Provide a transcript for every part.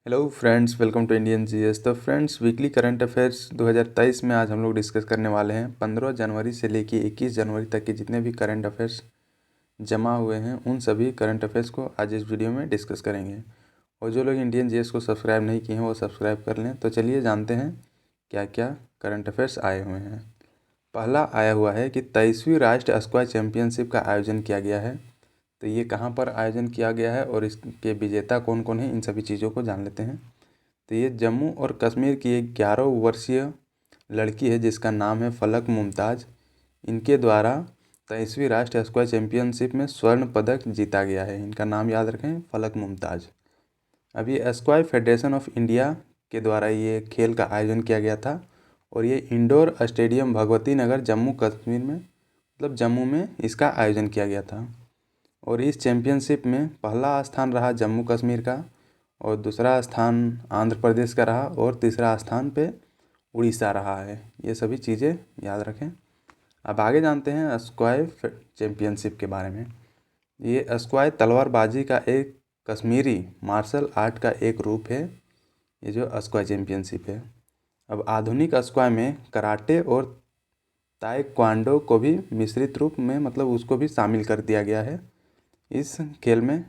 Hello friends, welcome to Indian GS. तो friends, weekly current affairs 2023 में आज हम लोग डिस्कस करने वाले हैं 15 जनवरी से लेके 21 जनवरी तक के जितने भी करंट अफेयर्स जमा हुए हैं उन सभी करंट अफेयर्स को आज इस वीडियो में डिस्कस करेंगे। और जो लोग इंडियन जीएस को सब्सक्राइब नहीं किए हैं वो सब्सक्राइब कर लें। तो चलिए जानते हैं क्या क्या करंट अफेयर्स आए हुए हैं। पहला आया हुआ है कि 23वीं राष्ट्रीय स्क्वाश चैंपियनशिप का आयोजन किया गया है। तो ये कहाँ पर आयोजन किया गया है और इसके विजेता कौन कौन हैं, इन सभी चीज़ों को जान लेते हैं। तो ये जम्मू और कश्मीर की एक 11 वर्षीय लड़की है जिसका नाम है फलक मुमताज़। इनके द्वारा 23वीं राष्ट्रीय स्क्वाश चैंपियनशिप में स्वर्ण पदक जीता गया है। इनका नाम याद रखें, फलक मुमताज़। अभी स्क्वाश फेडरेशन ऑफ इंडिया के द्वारा ये खेल का आयोजन किया गया था और ये इंडोर स्टेडियम भगवती नगर जम्मू कश्मीर में जम्मू में इसका आयोजन किया गया था। और इस चैम्पियनशिप में पहला स्थान रहा जम्मू कश्मीर का, और दूसरा स्थान आंध्र प्रदेश का रहा, और तीसरा स्थान पे उड़ीसा रहा है। ये सभी चीज़ें याद रखें। अब आगे जानते हैं स्क्वाश चैम्पियनशिप के बारे में। ये स्क्वाश तलवारबाजी का एक कश्मीरी मार्शल आर्ट का एक रूप है, ये जो स्क्वाश चैम्पियनशिप है। अब आधुनिक स्क्वाश में कराटे और ताइक्वांडो को भी मिश्रित रूप में उसको भी शामिल कर दिया गया है इस खेल में।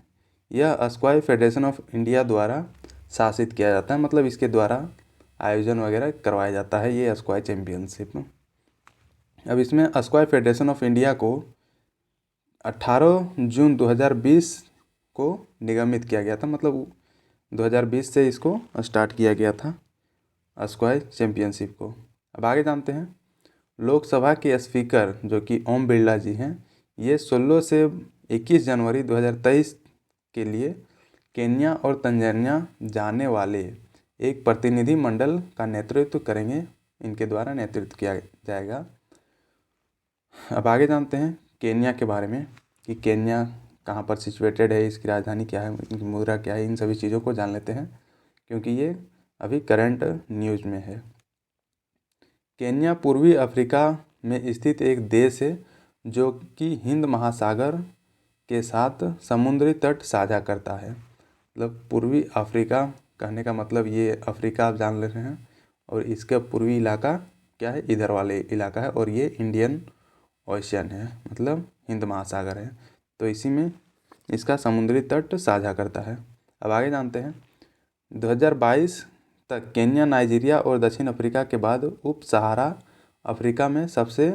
यह स्क्वाश फेडरेशन ऑफ इंडिया द्वारा शासित किया जाता है, इसके द्वारा आयोजन वगैरह करवाया जाता है ये स्क्वाश चैम्पियनशिप। अब इसमें स्क्वाश फेडरेशन ऑफ इंडिया को 18 जून 2020 को निगमित किया गया था, 2020 से इसको स्टार्ट किया गया था स्क्वाश चैम्पियनशिप को। अब आगे जानते हैं लोकसभा के स्पीकर जो कि ओम बिरला जी हैं, ये 16 से 21 जनवरी 2023 के लिए केन्या और तंजानिया जाने वाले एक प्रतिनिधि मंडल का नेतृत्व करेंगे। इनके द्वारा नेतृत्व किया जाएगा। अब आगे जानते हैं केन्या के बारे में कि केन्या कहाँ पर सिचुएटेड है, इसकी राजधानी क्या है, इनकी मुद्रा क्या है। इन सभी चीज़ों को जान लेते हैं क्योंकि ये अभी करंट न्यूज़ में है। केन्या पूर्वी अफ्रीका में स्थित एक देश है जो कि हिंद महासागर के साथ समुद्री तट साझा करता है। पूर्वी अफ्रीका कहने का मतलब ये अफ्रीका आप जान ले रहे हैं, और इसका पूर्वी इलाका क्या है, इधर वाले इलाका है, और ये इंडियन ओशियन है, हिंद महासागर है। तो इसी में इसका समुद्री तट साझा करता है। अब आगे जानते हैं 2022 तक केन्या, नाइजीरिया और दक्षिण अफ्रीका के बाद उप सहारा अफ्रीका में सबसे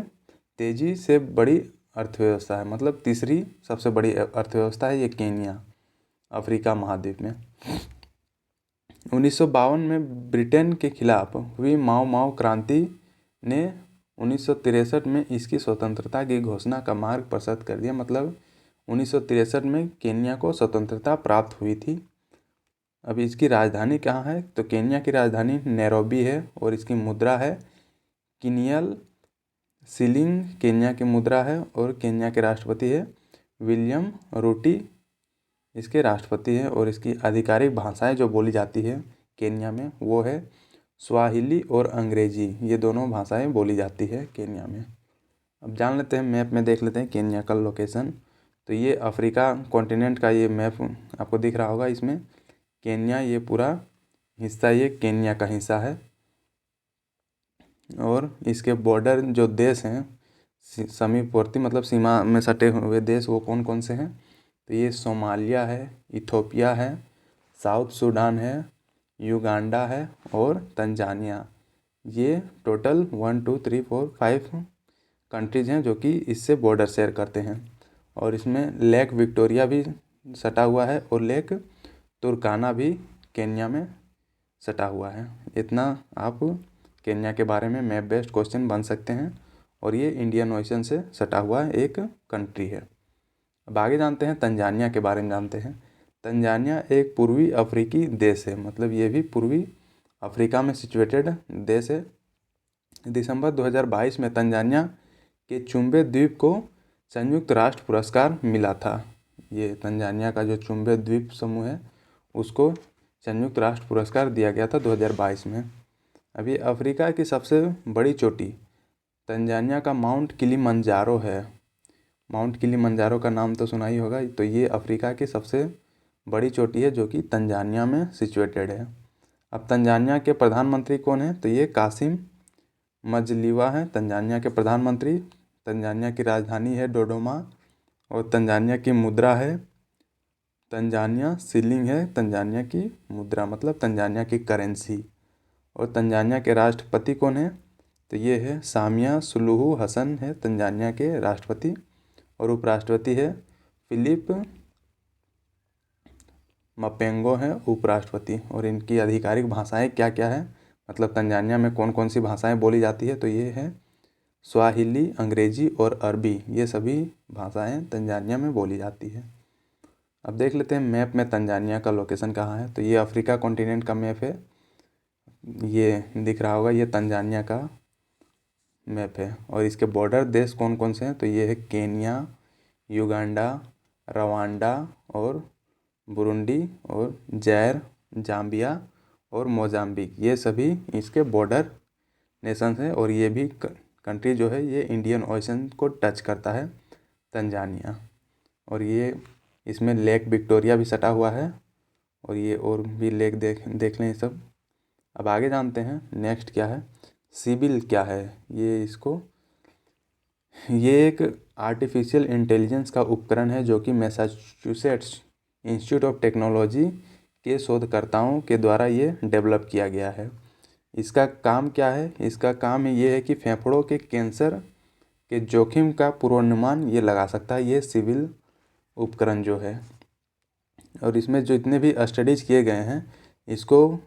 तेज़ी से बड़ी अर्थव्यवस्था है, तीसरी सबसे बड़ी अर्थव्यवस्था है ये केन्या अफ्रीका महाद्वीप में। 1952 में ब्रिटेन के खिलाफ हुई माओ माओ क्रांति ने 1963 में इसकी स्वतंत्रता की घोषणा का मार्ग प्रशस्त कर दिया। 1963 में केन्या को स्वतंत्रता प्राप्त हुई थी। अभी इसकी राजधानी कहाँ है, तो केन्या की राजधानी नैरोबी है, और इसकी मुद्रा है किनियल शिलिंग केन्या की मुद्रा है, और केन्या के राष्ट्रपति है विलियम रूटी इसके राष्ट्रपति हैं। और इसकी आधिकारिक भाषाएं जो बोली जाती है केन्या में वो है स्वाहिली और अंग्रेजी, ये दोनों भाषाएं बोली जाती है केन्या में। अब जान लेते हैं, मैप में देख लेते हैं केन्या का लोकेशन। तो ये अफ्रीका कॉन्टिनेंट का ये मैप आपको दिख रहा होगा। इसमें केन्या ये पूरा हिस्सा ये केन्या का हिस्सा है, और इसके बॉर्डर जो देश हैं समीपवर्ती सीमा में सटे हुए देश वो कौन कौन से हैं, तो ये सोमालिया है, इथोपिया है, साउथ सूडान है, युगांडा है और तंजानिया। ये टोटल 1 2 3 4 5 कंट्रीज़ हैं जो कि इससे बॉर्डर शेयर करते हैं। और इसमें लेक विक्टोरिया भी सटा हुआ है, और लेक तुर्काना भी केन्या में सटा हुआ है। इतना आप केन्या के बारे में मैप बेस्ड क्वेश्चन बन सकते हैं, और ये इंडियन ओशन से सटा हुआ एक कंट्री है। अब आगे जानते हैं तंजानिया के बारे में जानते हैं। तंजानिया एक पूर्वी अफ्रीकी देश है, ये भी पूर्वी अफ्रीका में सिचुएटेड देश है। दिसंबर 2022 में तंजानिया के चुम्बे द्वीप को संयुक्त राष्ट्र पुरस्कार मिला था। ये तंजानिया का जो चुम्बे द्वीप समूह है उसको संयुक्त राष्ट्र पुरस्कार दिया गया था 2022 में। अभी अफ्रीका की सबसे बड़ी चोटी तंजानिया का माउंट किलिमंजारो है। माउंट किलिमंजारो का नाम तो सुना ही होगा। तो ये अफ्रीका की सबसे बड़ी चोटी है जो कि तंजानिया में सिचुएटेड है। अब तंजानिया के प्रधानमंत्री कौन है? तो ये कासिम मजलिवा हैं तंजानिया के प्रधानमंत्री। तंजानिया की राजधानी है डोडोमा और तंजानिया की मुद्रा है तंजानिया शिलिंग है तंजानिया की मुद्रा, मतलब तंजानिया की करेंसी। और तंजानिया के राष्ट्रपति कौन है? तो ये है सामिया सुलूहू हसन है तंजानिया के राष्ट्रपति। और उपराष्ट्रपति है फिलिप मपेंगो है उपराष्ट्रपति। और इनकी आधिकारिक भाषाएं क्या क्या है, मतलब तंजानिया में कौन कौन सी भाषाएं बोली जाती है? तो ये है स्वाहिली, अंग्रेजी और अरबी, ये सभी भाषाएं तंजानिया में बोली जाती है। अब देख लेते हैं मैप में तंजानिया का लोकेशन कहाँ है। तो ये अफ्रीका कॉन्टिनेंट का मैप है, ये दिख रहा होगा, ये तंजानिया का मैप है। और इसके बॉर्डर देश कौन कौन से हैं? तो ये है केन्या, युगांडा, रवांडा और बुरुंडी और जैर, जाम्बिया और मोजाम्बिक, ये सभी इसके बॉर्डर नेशंस हैं। और ये भी कंट्री जो है ये इंडियन ओशन को टच करता है तंजानिया। और ये इसमें लेक विक्टोरिया भी सटा हुआ है और ये और भी लेक देख लें सब। अब आगे जानते हैं नेक्स्ट क्या है, सिविल क्या है। ये एक आर्टिफिशियल इंटेलिजेंस का उपकरण है जो कि मैसाचुसेट्स इंस्टीट्यूट ऑफ टेक्नोलॉजी के शोधकर्ताओं के द्वारा ये डेवलप किया गया है। इसका काम क्या है? इसका काम ये है कि फेफड़ों के कैंसर के जोखिम का पूर्वानुमान ये लगा सकता है, ये सिविल उपकरण जो है। और इसमें जो इतने भी स्टडीज़ किए गए हैं इसको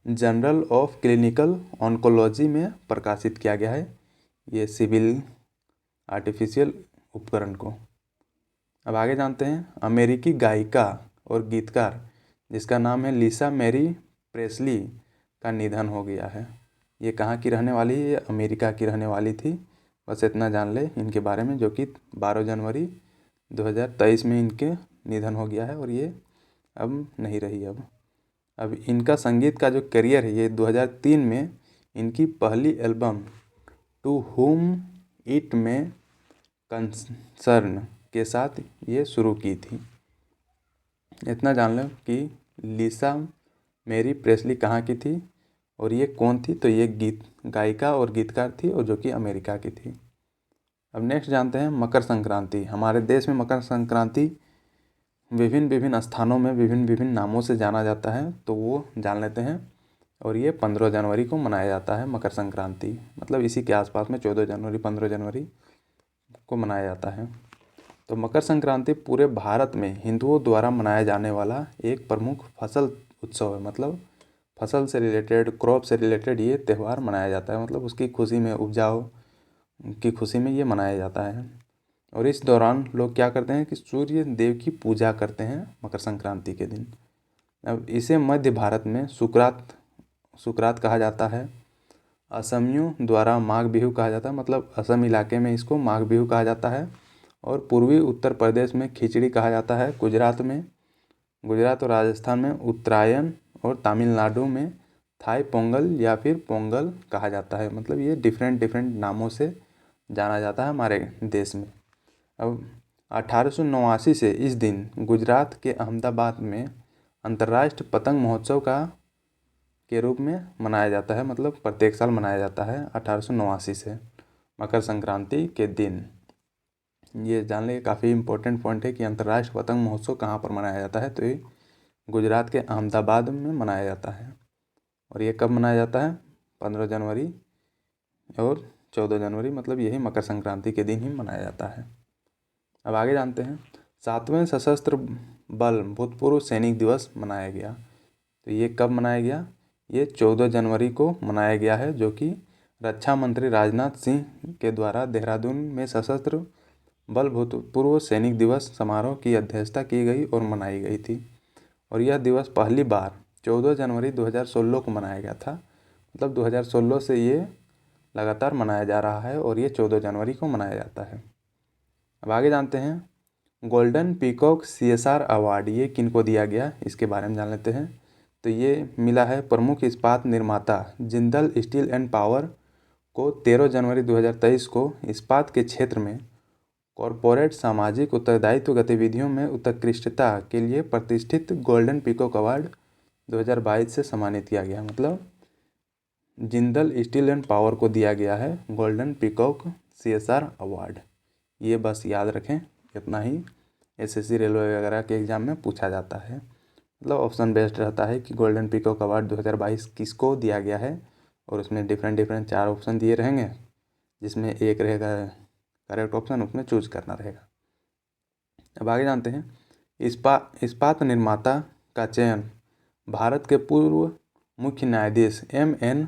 जर्नल ऑफ क्लिनिकल ऑन्कोलॉजी में प्रकाशित किया गया है, ये सिविल आर्टिफिशियल उपकरण को। अब आगे जानते हैं अमेरिकी गायिका और गीतकार जिसका नाम है लिसा मैरी प्रेस्ली का निधन हो गया है। ये कहाँ की रहने वाली है? ये अमेरिका की रहने वाली थी। बस इतना जान ले इनके बारे में, जो कि 12 जनवरी 2023 में इनके निधन हो गया है और ये अब नहीं रही। अब इनका संगीत का जो करियर है ये 2003 में इनकी पहली एल्बम टू हुम इट में कंसर्न के साथ ये शुरू की थी। इतना जान लो कि लिसा मैरी प्रेस्ली कहाँ की थी और ये कौन थी? तो ये गायिका और गीतकार थी और जो कि अमेरिका की थी। अब नेक्स्ट जानते हैं मकर संक्रांति। हमारे देश में मकर संक्रांति विभिन्न विभिन्न स्थानों में विभिन्न विभिन्न नामों से जाना जाता है, तो वो जान लेते हैं। और ये 15 जनवरी को मनाया जाता है मकर संक्रांति, मतलब इसी के आसपास में 14 जनवरी 15 जनवरी को मनाया जाता है। तो मकर संक्रांति पूरे भारत में हिंदुओं द्वारा मनाया जाने वाला एक प्रमुख फसल उत्सव है, मतलब फसल से रिलेटेड, क्रॉप से रिलेटेड ये त्यौहार मनाया जाता है, मतलब उसकी खुशी में, उपजाऊ की खुशी में ये मनाया जाता है। और इस दौरान लोग क्या करते हैं कि सूर्य देव की पूजा करते हैं मकर संक्रांति के दिन। अब इसे मध्य भारत में सुकरात कहा जाता है। असमियों द्वारा माघ बिहू कहा जाता है, मतलब असम इलाके में इसको माघ बिहू कहा जाता है। और पूर्वी उत्तर प्रदेश में खिचड़ी कहा जाता है। गुजरात और राजस्थान में उत्तरायण और तमिलनाडु में थाई पोंगल या फिर पोंगल कहा जाता है, मतलब ये डिफरेंट नामों से जाना जाता है हमारे देश में। अब 1889 से इस दिन गुजरात के अहमदाबाद में अंतर्राष्ट्रीय पतंग महोत्सव के रूप में मनाया जाता है, मतलब प्रत्येक साल मनाया जाता है 1889 से मकर संक्रांति के दिन। ये जान लें, काफ़ी इंपॉर्टेंट पॉइंट है कि अंतर्राष्ट्रीय पतंग महोत्सव कहाँ पर मनाया जाता है, तो ये गुजरात के अहमदाबाद में मनाया जाता है। और ये कब मनाया जाता है? 15 जनवरी और 14 जनवरी, मतलब यही मकर संक्रांति के दिन ही मनाया जाता है। अब आगे जानते हैं 7वें सशस्त्र बल भूतपूर्व सैनिक दिवस मनाया गया। तो ये कब मनाया गया? ये 14 जनवरी को मनाया गया है, जो कि रक्षा मंत्री राजनाथ सिंह के द्वारा देहरादून में सशस्त्र बल भूतपूर्व सैनिक दिवस समारोह की अध्यक्षता की गई और मनाई गई थी। और यह दिवस पहली बार 14 जनवरी 2016 को मनाया गया था, मतलब 2016 से ये लगातार मनाया जा रहा है और ये 14 जनवरी को मनाया जाता है। अब आगे जानते हैं गोल्डन पीकॉक CSR अवार्ड ये किनको दिया गया, इसके बारे में जान लेते हैं। तो ये मिला है प्रमुख इस्पात निर्माता जिंदल स्टील एंड पावर को 13 जनवरी 2023 को इस्पात के क्षेत्र में कॉरपोरेट सामाजिक उत्तरदायित्व गतिविधियों में उत्कृष्टता के लिए प्रतिष्ठित गोल्डन पीकॉक अवार्ड 2022 से सम्मानित किया गया। मतलब जिंदल स्टील एंड पावर को दिया गया है गोल्डन पीकॉक CSR अवार्ड। ये बस याद रखें, इतना ही SSC रेलवे वगैरह के एग्ज़ाम में पूछा जाता है। मतलब ऑप्शन बेस्ड रहता है कि गोल्डन पीकॉक अवार्ड 2022 किसको दिया गया है, और उसमें डिफरेंट 4 ऑप्शन दिए रहेंगे, जिसमें एक रहेगा करेक्ट ऑप्शन, उसमें चूज करना रहेगा। अब आगे जानते हैं, इस्पात निर्माता का चयन भारत के पूर्व मुख्य न्यायाधीश MN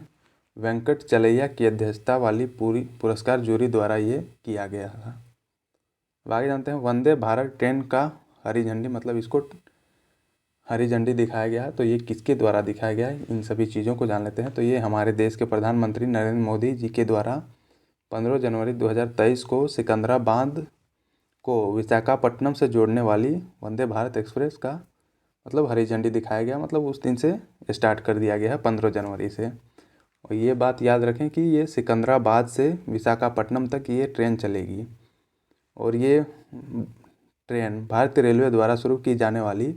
वेंकटचलैया की अध्यक्षता वाली पूरी पुरस्कार जूरी द्वारा ये किया गया था। अब आगे जानते हैं, वंदे भारत ट्रेन का हरी झंडी, मतलब इसको हरी झंडी दिखाया गया, तो ये किसके द्वारा दिखाया गया है, इन सभी चीज़ों को जान लेते हैं। तो ये हमारे देश के प्रधानमंत्री नरेंद्र मोदी जी के द्वारा 15 जनवरी 2023 को सिकंदराबाद को विशाखापट्टनम से जोड़ने वाली वंदे भारत एक्सप्रेस का मतलब हरी झंडी दिखाया गया, मतलब उस दिन से स्टार्ट कर दिया गया है 15 जनवरी से। और ये बात याद रखें कि ये सिकंदराबाद से विशाखापट्टनम तक ये ट्रेन चलेगी, और ये ट्रेन भारतीय रेलवे द्वारा शुरू की जाने वाली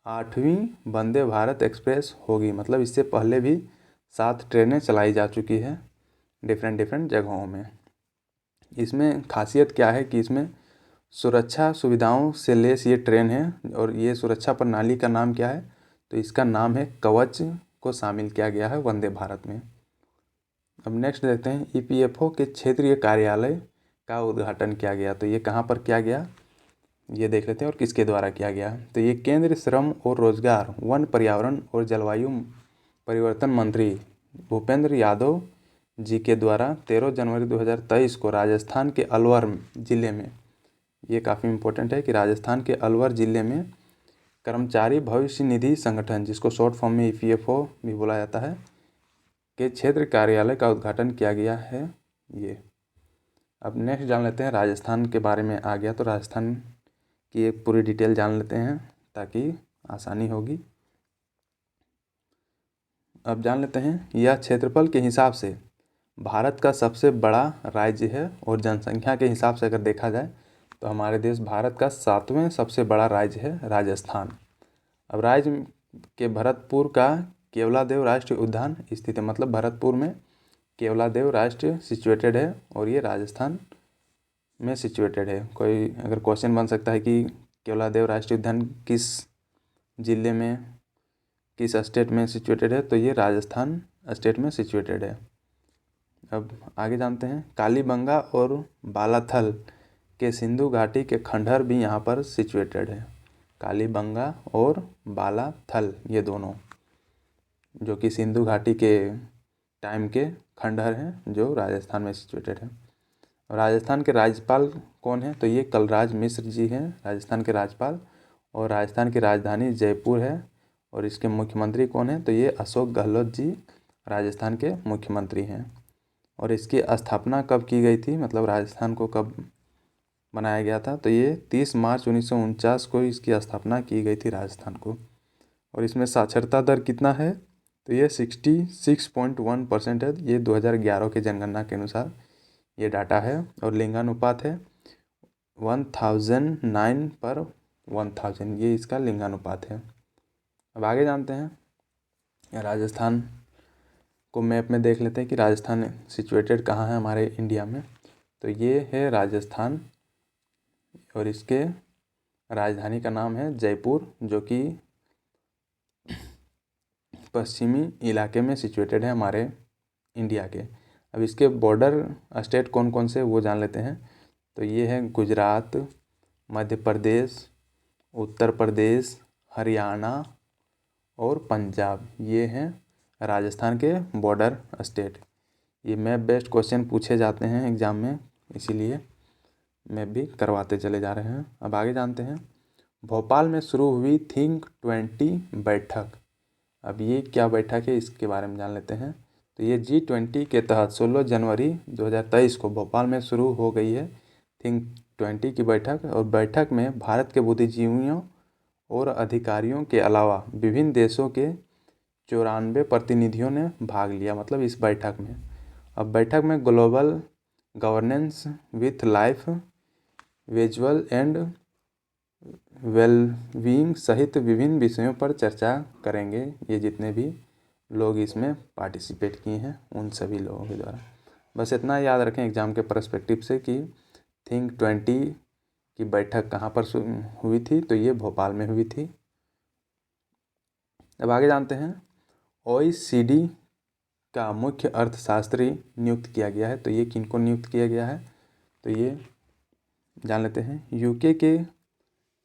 8वीं वंदे भारत एक्सप्रेस होगी। मतलब इससे पहले भी 7 ट्रेनें चलाई जा चुकी है डिफरेंट जगहों में। इसमें खासियत क्या है कि इसमें सुरक्षा सुविधाओं से लैस ये ट्रेन है, और ये सुरक्षा प्रणाली का नाम क्या है, तो इसका नाम है कवच को शामिल किया गया है वंदे भारत में। अब नेक्स्ट देखते हैं, EPFO के क्षेत्रीय कार्यालय का उद्घाटन किया गया, तो ये कहाँ पर किया गया ये देख लेते हैं, और किसके द्वारा किया गया। तो ये केंद्रीय श्रम और रोजगार, वन, पर्यावरण और जलवायु परिवर्तन मंत्री भूपेंद्र यादव जी के द्वारा 13 जनवरी 2023 को राजस्थान के अलवर ज़िले में, ये काफ़ी इम्पोर्टेंट है कि राजस्थान के अलवर ज़िले में कर्मचारी भविष्य निधि संगठन, जिसको शॉर्ट फॉर्म में EPFO भी बोला जाता है, के क्षेत्र कार्यालय का उद्घाटन किया गया है ये। अब नेक्स्ट जान लेते हैं, राजस्थान के बारे में आ गया, तो राजस्थान की एक पूरी डिटेल जान लेते हैं ताकि आसानी होगी। अब जान लेते हैं, यह क्षेत्रफल के हिसाब से भारत का सबसे बड़ा राज्य है, और जनसंख्या के हिसाब से अगर देखा जाए तो हमारे देश भारत का 7वें सबसे बड़ा राज्य है राजस्थान। अब राज्य के भरतपुर का केवलादेव राष्ट्रीय उद्यान स्थित है, मतलब भरतपुर में केवलादेव राष्ट्र सिचुएटेड है, और ये राजस्थान में सिचुएटेड है। कोई अगर क्वेश्चन बन सकता है कि केवलादेव राष्ट्रीय उद्यान किस ज़िले में, किस स्टेट में सिचुएटेड है, तो ये राजस्थान स्टेट में सिचुएटेड है। अब आगे जानते हैं, कालीबंगा और बालाथल के सिंधु घाटी के खंडहर भी यहाँ पर सिचुएटेड है। कालीबंगा और बालाथल ये दोनों, जो कि सिंधु घाटी के टाइम के खंडहर हैं, जो राजस्थान में सिचुएटेड है। राजस्थान के राज्यपाल कौन है, तो ये कलराज मिश्र जी हैं राजस्थान के राज्यपाल, और राजस्थान की राजधानी जयपुर है। और इसके मुख्यमंत्री कौन है, तो ये अशोक गहलोत जी राजस्थान के मुख्यमंत्री हैं। और इसकी स्थापना कब की गई थी, मतलब राजस्थान को कब बनाया गया था, तो ये 30 मार्च 1949 को इसकी स्थापना की गई थी राजस्थान को। और इसमें साक्षरता दर कितना है, तो ये 66.1% है, ये 2011 के जनगणना के अनुसार ये डाटा है। और लिंगानुपात है 1009 पर 1000, ये इसका लिंगानुपात है। अब आगे जानते हैं, राजस्थान को मैप में देख लेते हैं कि राजस्थान सिचुएटेड कहाँ है हमारे इंडिया में। तो ये है राजस्थान, और इसके राजधानी का नाम है जयपुर, जो कि पश्चिमी इलाके में सिचुएटेड है हमारे इंडिया के। अब इसके बॉर्डर स्टेट कौन कौन से वो जान लेते हैं। तो ये है गुजरात, मध्य प्रदेश, उत्तर प्रदेश, हरियाणा और पंजाब, ये हैं राजस्थान के बॉर्डर स्टेट। ये मैप बेस्ड क्वेश्चन पूछे जाते हैं एग्ज़ाम में, इसीलिए मैप भी करवाते चले जा रहे हैं। अब आगे जानते हैं, भोपाल में शुरू हुई थिंक 20 बैठक। अब ये क्या बैठक है, इसके बारे में जान लेते हैं। तो ये G20 के तहत 16 जनवरी 2023 को भोपाल में शुरू हो गई है थिंक 20 की बैठक। और बैठक में भारत के बुद्धिजीवियों और अधिकारियों के अलावा विभिन्न देशों के 94 प्रतिनिधियों ने भाग लिया, मतलब इस बैठक में। अब बैठक में global governance with life visual and wellbeing सहित विभिन्न विषयों पर चर्चा करेंगे। ये जितने भी लोग इसमें पार्टिसिपेट किए हैं उन सभी लोगों के द्वारा। बस इतना याद रखें एग्ज़ाम के पर्सपेक्टिव से कि थिंक 20 की बैठक कहाँ पर हुई थी, तो ये भोपाल में हुई थी। अब आगे जानते हैं OECD का मुख्य अर्थशास्त्री नियुक्त किया गया है, तो ये किनको नियुक्त किया गया है, तो ये जान लेते हैं। यूके के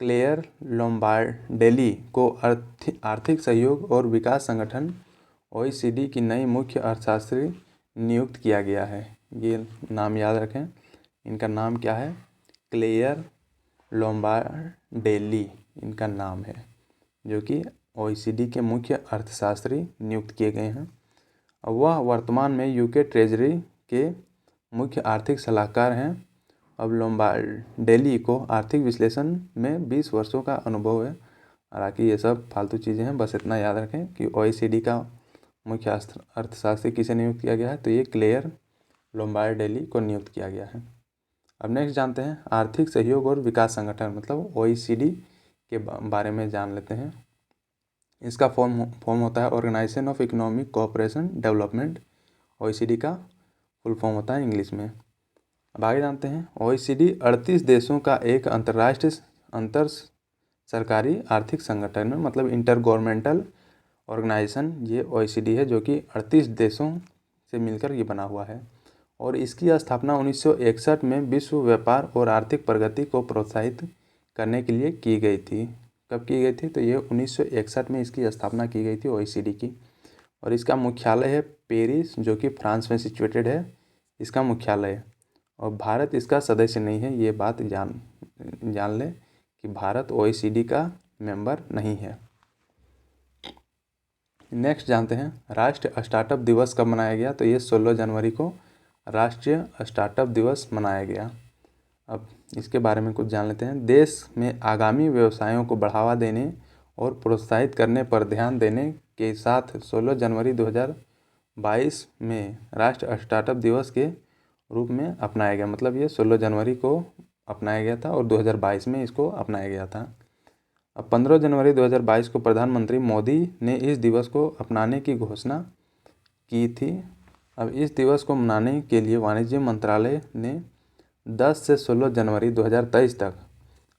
क्लेयर लोम्बार्डेली को आर्थिक सहयोग और विकास संगठन OECD की नई मुख्य अर्थशास्त्री नियुक्त किया गया है। ये नाम याद रखें, इनका नाम क्या है, क्लेयर लोम्बार्डेली इनका नाम है, जो कि OECD के मुख्य अर्थशास्त्री नियुक्त किए गए हैं। वह वर्तमान में यूके ट्रेजरी के मुख्य आर्थिक सलाहकार हैं। अब लोम्बार्डेली को आर्थिक विश्लेषण में 20 वर्षों का अनुभव है। हालांकि ये सब फालतू चीज़ें हैं, बस इतना याद रखें कि OECD का मुख्य अर्थशास्त्री किसे नियुक्त किया गया है, तो ये क्लेयर लोम्बार्डेली को नियुक्त किया गया है। अब नेक्स्ट जानते हैं आर्थिक सहयोग और विकास संगठन मतलब OECD के बारे में जान लेते हैं। इसका फॉर्म होता है organisation of economic cooperation development. OECD का फुल फॉर्म होता है इंग्लिश में। अब आगे जानते हैं OECD 38 देशों का एक अंतर्राष्ट्रीय अंतर सरकारी आर्थिक संगठन में मतलब इंटर गवर्नमेंटल ऑर्गेनाइजेशन ये OECD है, जो कि 38 देशों से मिलकर ये बना हुआ है। और इसकी स्थापना 1961 में विश्व व्यापार और आर्थिक प्रगति को प्रोत्साहित करने के लिए की गई थी। कब की गई थी, तो ये 1961 में इसकी स्थापना की गई थी OECD की। और इसका मुख्यालय है पेरिस, जो कि फ्रांस में सिचुएटेड है इसका मुख्यालय। और भारत इसका सदस्य नहीं है, ये बात जान लें कि भारत OECD का मेंबर नहीं है। नेक्स्ट जानते हैं राष्ट्रीय स्टार्टअप दिवस कब मनाया गया, तो ये 16 जनवरी को राष्ट्रीय स्टार्टअप दिवस मनाया गया। अब इसके बारे में कुछ जान लेते हैं। देश में आगामी व्यवसायों को बढ़ावा देने और प्रोत्साहित करने पर ध्यान देने के साथ 16 जनवरी 2022 में राष्ट्रीय स्टार्टअप दिवस के रूप में अपनाया गया। मतलब ये 16 जनवरी को अपनाया गया था और 2022 में इसको अपनाया गया था। अब 15 जनवरी 2022 को प्रधानमंत्री मोदी ने इस दिवस को अपनाने की घोषणा की थी। अब इस दिवस को मनाने के लिए वाणिज्य मंत्रालय ने 10 से 16 जनवरी 2023 तक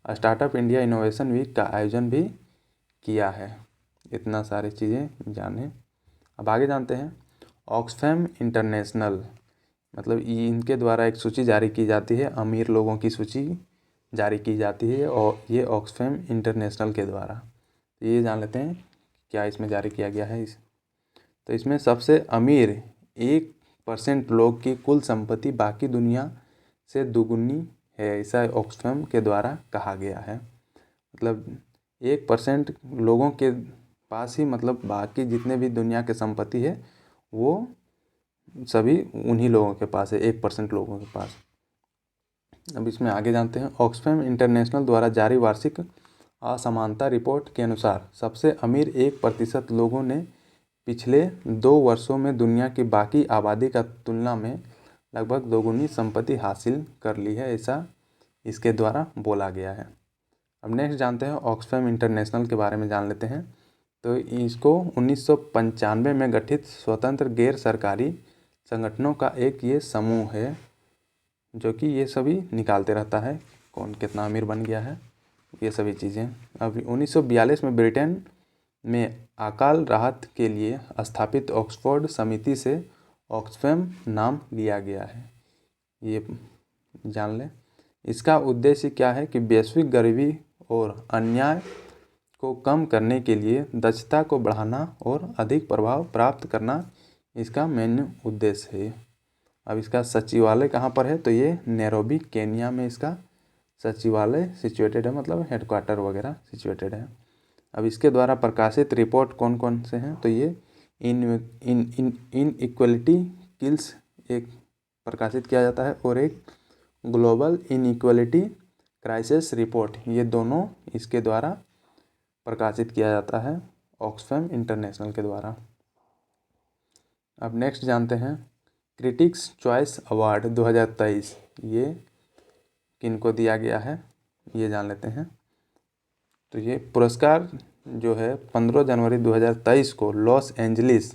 स्टार्टअप इंडिया इनोवेशन वीक का आयोजन भी किया है। इतना सारी चीज़ें जाने। अब आगे जानते हैं ऑक्सफैम इंटरनेशनल मतलब इनके द्वारा एक सूची जारी की जाती है, अमीर लोगों की सूची जारी की जाती है और ये ऑक्सफैम इंटरनेशनल के द्वारा। ये जान लेते हैं क्या इसमें जारी किया गया है। तो इसमें सबसे अमीर 1% लोग की कुल संपत्ति बाकी दुनिया से दुगुनी है, ऐसा ऑक्सफैम के द्वारा कहा गया है। मतलब 1% लोगों के पास ही मतलब बाकी जितने भी दुनिया के संपत्ति है वो सभी उन्हीं लोगों के पास है, 1% लोगों के पास। अब इसमें आगे जानते हैं ऑक्सफैम इंटरनेशनल द्वारा जारी वार्षिक असमानता रिपोर्ट के अनुसार सबसे अमीर 1% लोगों ने पिछले 2 वर्षों में दुनिया की बाकी आबादी का तुलना में लगभग दोगुनी संपत्ति हासिल कर ली है, ऐसा इसके द्वारा बोला गया है। अब नेक्स्ट जानते हैं ऑक्सफैम इंटरनेशनल के बारे में जान लेते हैं। तो इसको 1995 में गठित स्वतंत्र गैर सरकारी संगठनों का एक ये समूह है, जो कि ये सभी निकालते रहता है कौन कितना अमीर बन गया है, ये सभी चीज़ें। अब 1942 में ब्रिटेन में अकाल राहत के लिए स्थापित ऑक्सफोर्ड समिति से ऑक्सफैम नाम लिया गया है, ये जान लें। इसका उद्देश्य क्या है कि वैश्विक गरीबी और अन्याय को कम करने के लिए दक्षता को बढ़ाना और अधिक प्रभाव प्राप्त करना इसका मेन उद्देश्य है। अब इसका सचिवालय कहाँ पर है, तो ये नैरोबी केन्या में इसका सचिवालय सिचुएटेड है, मतलब हेडक्वार्टर वगैरह सिचुएटेड है। अब इसके द्वारा प्रकाशित रिपोर्ट कौन कौन से हैं, तो ये इन इक्वलिटी किल्स एक प्रकाशित किया जाता है और एक ग्लोबल इनइक्वलिटी क्राइसिस रिपोर्ट, ये दोनों इसके द्वारा प्रकाशित किया जाता है ऑक्सफैम इंटरनेशनल के द्वारा। अब नेक्स्ट जानते हैं क्रिटिक्स चॉइस अवार्ड 2023 ये किनको दिया गया है ये जान लेते हैं। तो ये पुरस्कार जो है 15 जनवरी 2023 को लॉस एंजलिस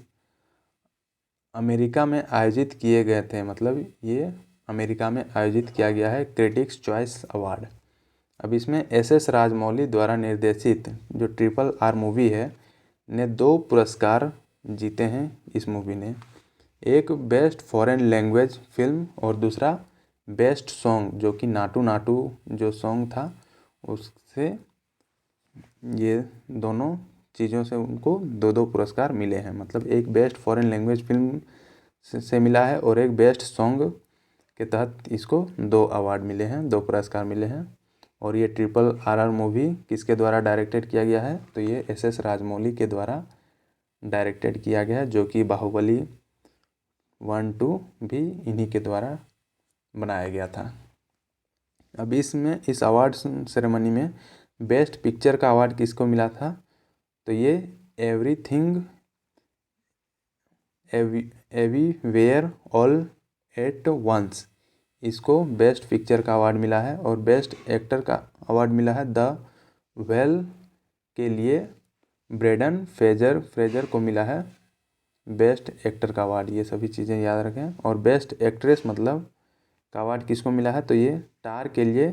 अमेरिका में आयोजित किए गए थे। मतलब ये अमेरिका में आयोजित किया गया है क्रिटिक्स चॉइस अवार्ड। अब इसमें एस राजमौली द्वारा निर्देशित जो RRR मूवी है ने 2 पुरस्कार जीते हैं इस मूवी ने। एक बेस्ट फॉरेन लैंग्वेज फिल्म और दूसरा बेस्ट सॉन्ग, जो कि नाटू नाटू जो सॉन्ग था उससे ये दोनों चीज़ों से उनको 2-2 पुरस्कार मिले हैं। मतलब एक बेस्ट फॉरेन लैंग्वेज फिल्म से मिला है और एक बेस्ट सॉन्ग के तहत इसको 2 अवार्ड मिले हैं, 2 पुरस्कार मिले हैं। और ये RRR मूवी किसके द्वारा डायरेक्टेड किया गया है? तो ये एस राजमौली के द्वारा डायरेक्टेड किया गया है, जो कि बाहुबली 1-2 भी इन्हीं के द्वारा बनाया गया था। अब इसमें इस अवार्ड सेरेमनी में बेस्ट पिक्चर का अवार्ड किसको मिला था? तो ये everything everywhere all at once, इसको बेस्ट पिक्चर का अवार्ड मिला है। और बेस्ट एक्टर का अवार्ड मिला है द वेल के लिए ब्रेंडन फ्रेजर को मिला है बेस्ट एक्टर का अवार्ड। ये सभी चीज़ें याद रखें। और बेस्ट एक्ट्रेस मतलब का अवार्ड किसको मिला है? तो ये टार के लिए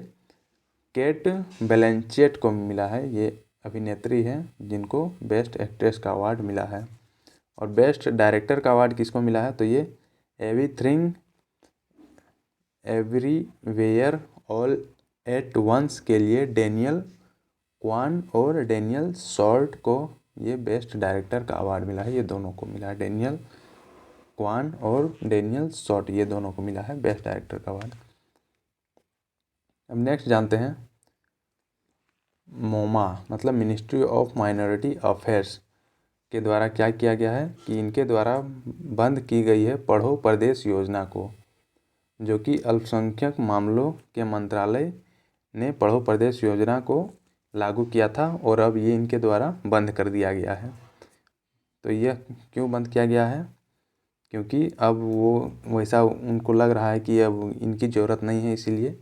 केट ब्लैंचेट को मिला है। ये अभिनेत्री है जिनको बेस्ट एक्ट्रेस का अवार्ड मिला है। और बेस्ट डायरेक्टर का अवार्ड किसको मिला है? तो ये everything everywhere all at once के लिए डेनियल क्वान और डेनियल शॉर्ट को ये बेस्ट डायरेक्टर का अवार्ड मिला है। ये दोनों को मिला है, डेनियल क्वान और डेनियल शॉर्ट, ये दोनों को मिला है बेस्ट डायरेक्टर का अवार्ड। अब नेक्स्ट जानते हैं मोमा मतलब मिनिस्ट्री ऑफ माइनॉरिटी अफेयर्स के द्वारा क्या किया गया है कि इनके द्वारा बंद की गई है पढ़ो प्रदेश योजना को, जो कि अल्पसंख्यक मामलों के मंत्रालय ने पढ़ो प्रदेश योजना को लागू किया था और अब ये इनके द्वारा बंद कर दिया गया है। तो यह क्यों बंद किया गया है? क्योंकि अब वो वैसा उनको लग रहा है कि अब इनकी ज़रूरत नहीं है, इसीलिए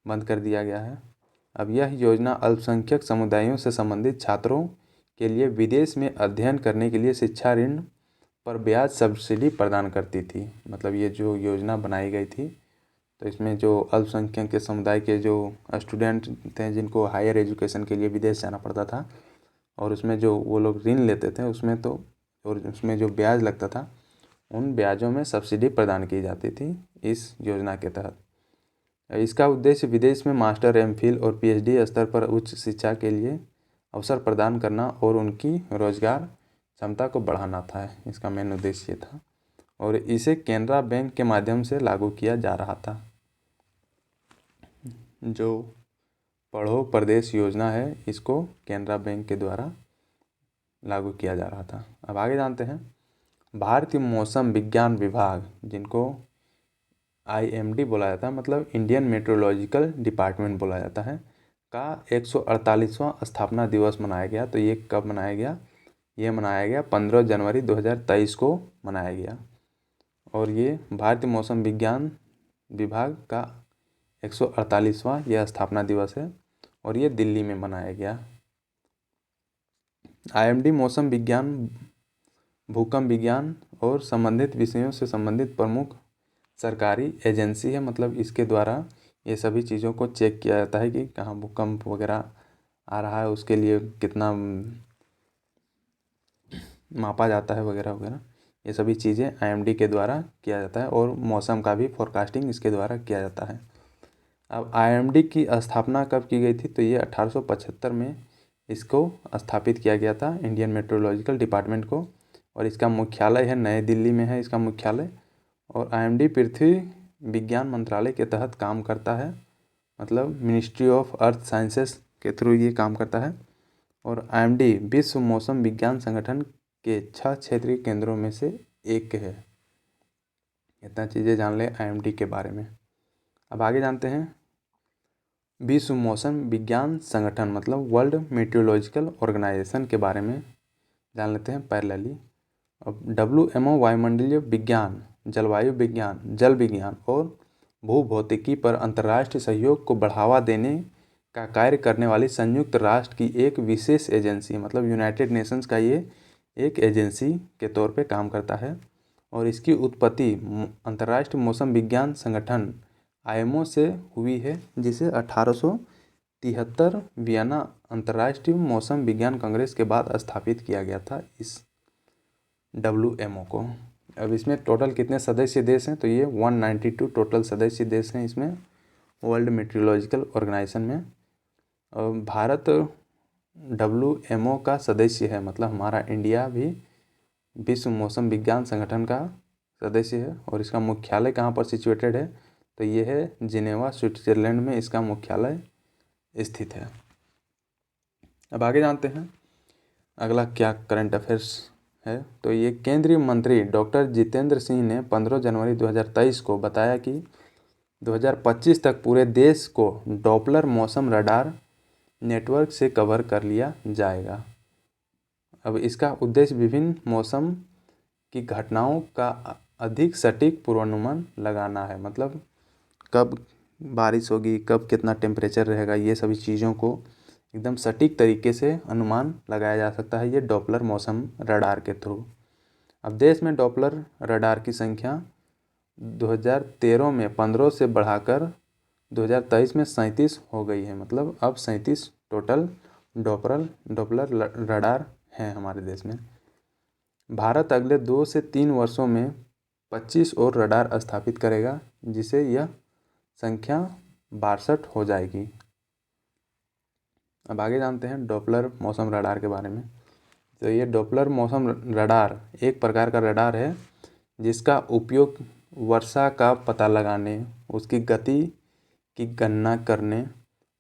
बंद कर दिया गया है। अब यह योजना अल्पसंख्यक समुदायों से संबंधित छात्रों के लिए विदेश में अध्ययन करने के लिए शिक्षा ऋण पर ब्याज सब्सिडी प्रदान करती थी। मतलब ये जो योजना बनाई गई थी तो इसमें जो अल्पसंख्यक के समुदाय के जो स्टूडेंट थे जिनको हायर एजुकेशन के लिए विदेश जाना पड़ता था और उसमें जो वो लोग ऋण लेते थे उसमें तो और उसमें जो ब्याज लगता था उन ब्याजों में सब्सिडी प्रदान की जाती थी इस योजना के तहत। इसका उद्देश्य विदेश में मास्टर, एमफिल और पीएचडी स्तर पर उच्च शिक्षा के लिए अवसर प्रदान करना और उनकी रोजगार क्षमता को बढ़ाना था। इसका मेन उद्देश्य था और इसे केनरा बैंक के माध्यम से लागू किया जा रहा था। जो पढ़ो प्रदेश योजना है इसको केनरा बैंक के द्वारा लागू किया जा रहा था। अब आगे जानते हैं भारतीय मौसम विज्ञान विभाग, जिनको IMD बोला जाता है, मतलब इंडियन मेट्रोलॉजिकल डिपार्टमेंट बोला जाता है, का 148वां स्थापना दिवस मनाया गया। तो ये कब मनाया गया? ये मनाया गया 15 जनवरी 2023 को मनाया गया। और ये भारतीय मौसम विज्ञान विभाग का 148वां यह स्थापना दिवस है और ये दिल्ली में मनाया गया। IMD मौसम विज्ञान, भूकंप विज्ञान और संबंधित विषयों से संबंधित प्रमुख सरकारी एजेंसी है। मतलब इसके द्वारा ये सभी चीज़ों को चेक किया जाता है कि कहाँ भूकंप वगैरह आ रहा है, उसके लिए कितना मापा जाता है वगैरह वगैरह, ये सभी चीज़ें IMD के द्वारा किया जाता है। और मौसम का भी फोरकास्टिंग इसके द्वारा किया जाता है। अब IMD की स्थापना कब की गई थी? तो ये 1875 में इसको स्थापित किया गया था, इंडियन मेट्रोलॉजिकल डिपार्टमेंट को। और इसका मुख्यालय है नई दिल्ली में है इसका मुख्यालय। और IMD पृथ्वी विज्ञान मंत्रालय के तहत काम करता है, मतलब मिनिस्ट्री ऑफ अर्थ साइंसेस के थ्रू ये काम करता है। और IMD विश्व मौसम विज्ञान संगठन के 6 क्षेत्रीय केंद्रों में से एक है। इतना चीज़ें जान लें IMD के बारे में। अब आगे जानते हैं विश्व मौसम विज्ञान संगठन मतलब वर्ल्ड मेट्रोलॉजिकल ऑर्गेनाइजेशन के बारे में जान लेते हैं पैरेलली। अब WMO वायुमंडलीय विज्ञान, जलवायु विज्ञान, जल विज्ञान और भूभौतिकी पर अंतर्राष्ट्रीय सहयोग को बढ़ावा देने का कार्य करने वाली संयुक्त राष्ट्र की एक विशेष एजेंसी, मतलब यूनाइटेड नेशंस का ये एक एजेंसी के तौर पे काम करता है। और इसकी उत्पत्ति अंतर्राष्ट्रीय मौसम विज्ञान संगठन IMO से हुई है, जिसे 1873 वियना अंतर्राष्ट्रीय मौसम विज्ञान कांग्रेस के बाद स्थापित किया गया था इस WMO को। अब इसमें टोटल कितने सदस्य देश हैं, तो ये 192 टोटल सदस्य देश हैं इसमें वर्ल्ड मेट्रोलॉजिकल ऑर्गेनाइजेशन में। और भारत WMO का सदस्य है, मतलब हमारा इंडिया भी विश्व मौसम विज्ञान संगठन का सदस्य है। और इसका मुख्यालय कहाँ पर सिचुएटेड है, तो ये है जिनेवा स्विट्जरलैंड में इसका मुख्यालय स्थित है। अब आगे जानते हैं अगला क्या करंट अफेयर्स है। तो ये केंद्रीय मंत्री डॉक्टर जितेंद्र सिंह ने 15 जनवरी 2023 को बताया कि 2025 तक पूरे देश को डॉपलर मौसम रडार नेटवर्क से कवर कर लिया जाएगा। अब इसका उद्देश्य विभिन्न मौसम की घटनाओं का अधिक सटीक पूर्वानुमान लगाना है, मतलब कब बारिश होगी, कब कितना टेम्परेचर रहेगा, ये सभी चीज़ों को एकदम सटीक तरीके से अनुमान लगाया जा सकता है ये डॉपलर मौसम रडार के थ्रू। अब देश में डॉपलर रडार की संख्या 2013 में 15 से बढ़ाकर 2023 में 37 हो गई है, मतलब अब 37 टोटल डॉपलर रडार हैं हमारे देश में। भारत अगले 2 से 3 वर्षों में 25 और रडार स्थापित करेगा, जिसे यह संख्या 62 हो जाएगी। अब आगे जानते हैं डॉपलर मौसम रडार के बारे में। तो ये डॉपलर मौसम रडार एक प्रकार का रडार है जिसका उपयोग वर्षा का पता लगाने, उसकी गति की गणना करने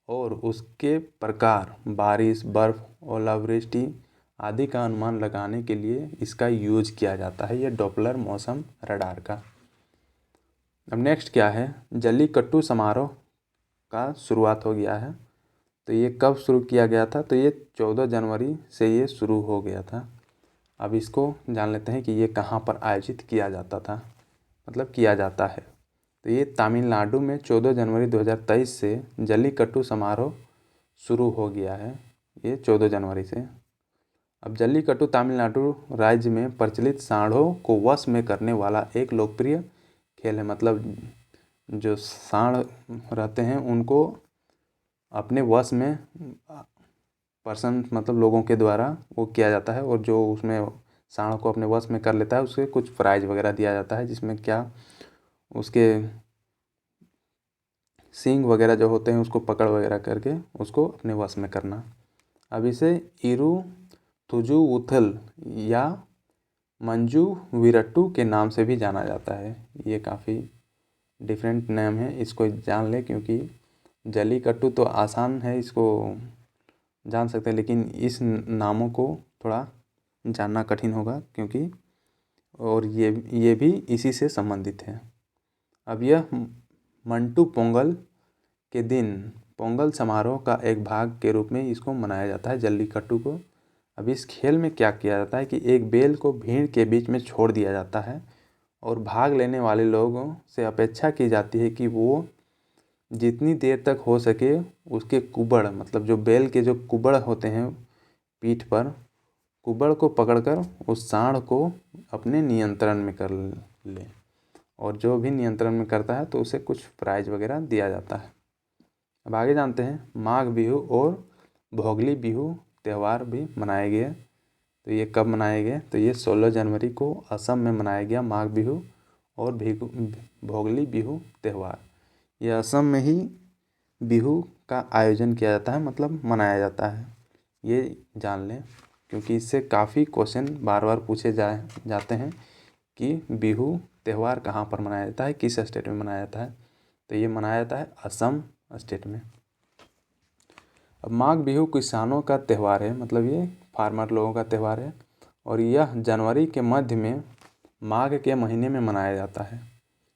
और उसके प्रकार, बारिश, बर्फ़, ओलावृष्टि आदि का अनुमान लगाने के लिए इसका यूज किया जाता है, ये डॉपलर मौसम रडार का। अब नेक्स्ट क्या है, जल्लीकट्टू समारोह का शुरुआत हो गया है। तो ये कब शुरू किया गया था, तो ये 14 जनवरी से ये शुरू हो गया था। अब इसको जान लेते हैं कि ये कहाँ पर आयोजित किया जाता था, मतलब किया जाता है। तो ये तमिलनाडु में 14 जनवरी 2023 से जल्लीकट्टू समारोह शुरू हो गया है, ये 14 जनवरी से। अब जल्लीकट्टू तमिलनाडु राज्य में प्रचलित सांडों को वश में करने वाला एक लोकप्रिय खेल है, मतलब जो सांड रहते हैं उनको अपने वश में पर्सन, मतलब लोगों के द्वारा वो किया जाता है, और जो उसमें सांड को अपने वश में कर लेता है उसे कुछ प्राइज वगैरह दिया जाता है, जिसमें क्या उसके सींग वगैरह जो होते हैं उसको पकड़ वगैरह करके उसको अपने वश में करना। अब इसे इरू थुजुवुथल या मंजू विरट्टू के नाम से भी जाना जाता है। ये काफ़ी डिफरेंट नेम है, इसको जान ले, क्योंकि जल्लीकट्टू तो आसान है, इसको जान सकते हैं, लेकिन इस नामों को थोड़ा जानना कठिन होगा, क्योंकि और ये भी इसी से संबंधित है। अब यह मंटू पोंगल के दिन पोंगल समारोह का एक भाग के रूप में इसको मनाया जाता है, जल्लीकट्टू को। अब इस खेल में क्या किया जाता है कि एक बैल को भीड़ के बीच में छोड़ दिया जाता है और भाग लेने वाले लोगों से अपेक्षा की जाती है कि वो जितनी देर तक हो सके उसके कुबड़, मतलब जो बैल के जो कुबड़ होते हैं पीठ पर, कुबड़ को पकड़कर उस सांड को अपने नियंत्रण में कर ले, और जो भी नियंत्रण में करता है तो उसे कुछ प्राइज वगैरह दिया जाता है। अब आगे जानते हैं माघ बिहू और भोगली बिहू त्यौहार भी मनाए गए। तो ये कब मनाए गए, तो ये 16 जनवरी को असम में मनाया गया माघ बिहू और भोगली बिहू त्यौहार। ये असम में ही बिहू का आयोजन किया जाता है, मतलब मनाया जाता है, ये जान लें, क्योंकि इससे काफ़ी क्वेश्चन बार बार पूछे जाते हैं कि बिहू त्यौहार कहाँ पर मनाया जाता है, किस स्टेट में मनाया जाता है। तो ये मनाया जाता है असम स्टेट में। अब माघ बिहू किसानों का त्यौहार है, मतलब ये फार्मर लोगों का त्यौहार है, और यह जनवरी के मध्य में माघ के महीने में मनाया जाता है,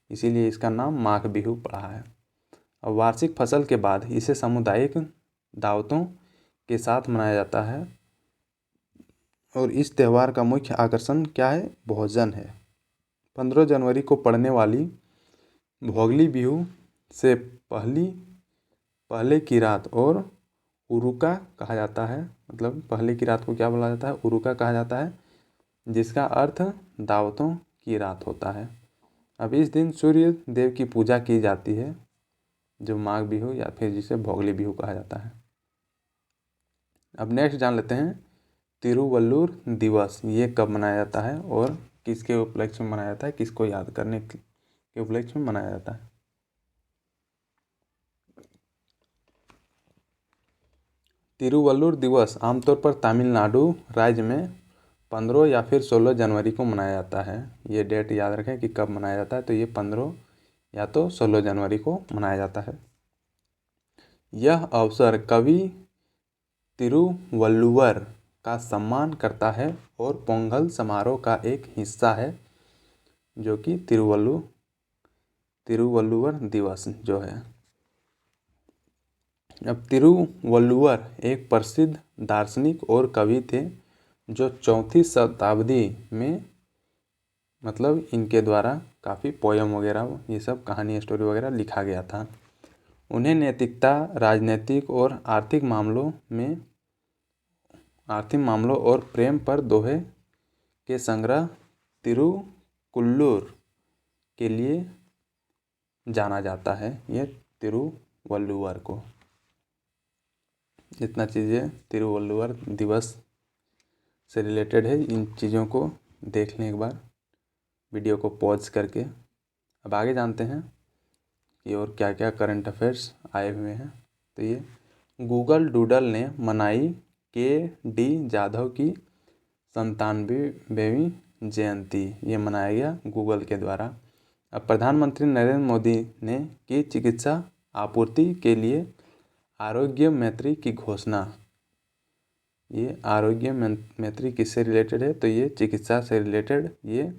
इसीलिए इसका नाम माघ बिहू पड़ा है। और वार्षिक फसल के बाद इसे सामुदायिक दावतों के साथ मनाया जाता है, और इस त्यौहार का मुख्य आकर्षण क्या है, भोजन है। 15 जनवरी को पड़ने वाली भोगली बिहू से पहले की रात और उरुका कहा जाता है। मतलब पहले की रात को क्या बोला जाता है? उरुका कहा जाता है, जिसका अर्थ दावतों की रात होता है। अब इस दिन सूर्य देव की पूजा की जाती है, जो माघ बिहू या फिर जिसे भोगली बिहू कहा जाता है। अब नेक्स्ट जान लेते हैं तिरुवल्लुर दिवस, ये कब मनाया जाता है और किसके उपलक्ष्य में मनाया जाता है, किसको याद करने के उपलक्ष्य में मनाया जाता है। तिरुवल्लुर दिवस आमतौर पर तमिलनाडु राज्य में 15 या फिर 16 जनवरी को मनाया जाता है। ये डेट याद रखें कि कब मनाया जाता है, तो ये 15 या तो 16 जनवरी को मनाया जाता है। यह अवसर कवि तिरुवल्लुवर का सम्मान करता है और पोंगल समारोह का एक हिस्सा है, जो कि तिरुवल्लुवर दिवस जो है। अब तिरुवल्लुवर एक प्रसिद्ध दार्शनिक और कवि थे, जो 4वीं शताब्दी में मतलब इनके द्वारा काफ़ी पोयम वगैरह ये सब कहानी स्टोरी वगैरह लिखा गया था। उन्हें नैतिकता, राजनीतिक और आर्थिक मामलों और प्रेम पर दोहे के संग्रह तिरुकुल्लुर के लिए जाना जाता है। ये तिरुवल्लुवर को, इतना चीज़ें तिरुवल्लुवर दिवस से रिलेटेड है। इन चीज़ों को देख लें एक बार वीडियो को पॉज करके। अब आगे जानते हैं कि और क्या क्या करंट अफेयर्स आए हुए हैं। तो ये गूगल डूडल ने मनाई के.डी. जाधव की 97वीं जयंती, ये मनाया गया गूगल के द्वारा। अब प्रधानमंत्री नरेंद्र मोदी ने की चिकित्सा आपूर्ति के लिए आरोग्य मैत्री की घोषणा। ये आरोग्य मैत्री किससे रिलेटेड है? तो ये चिकित्सा से रिलेटेड ये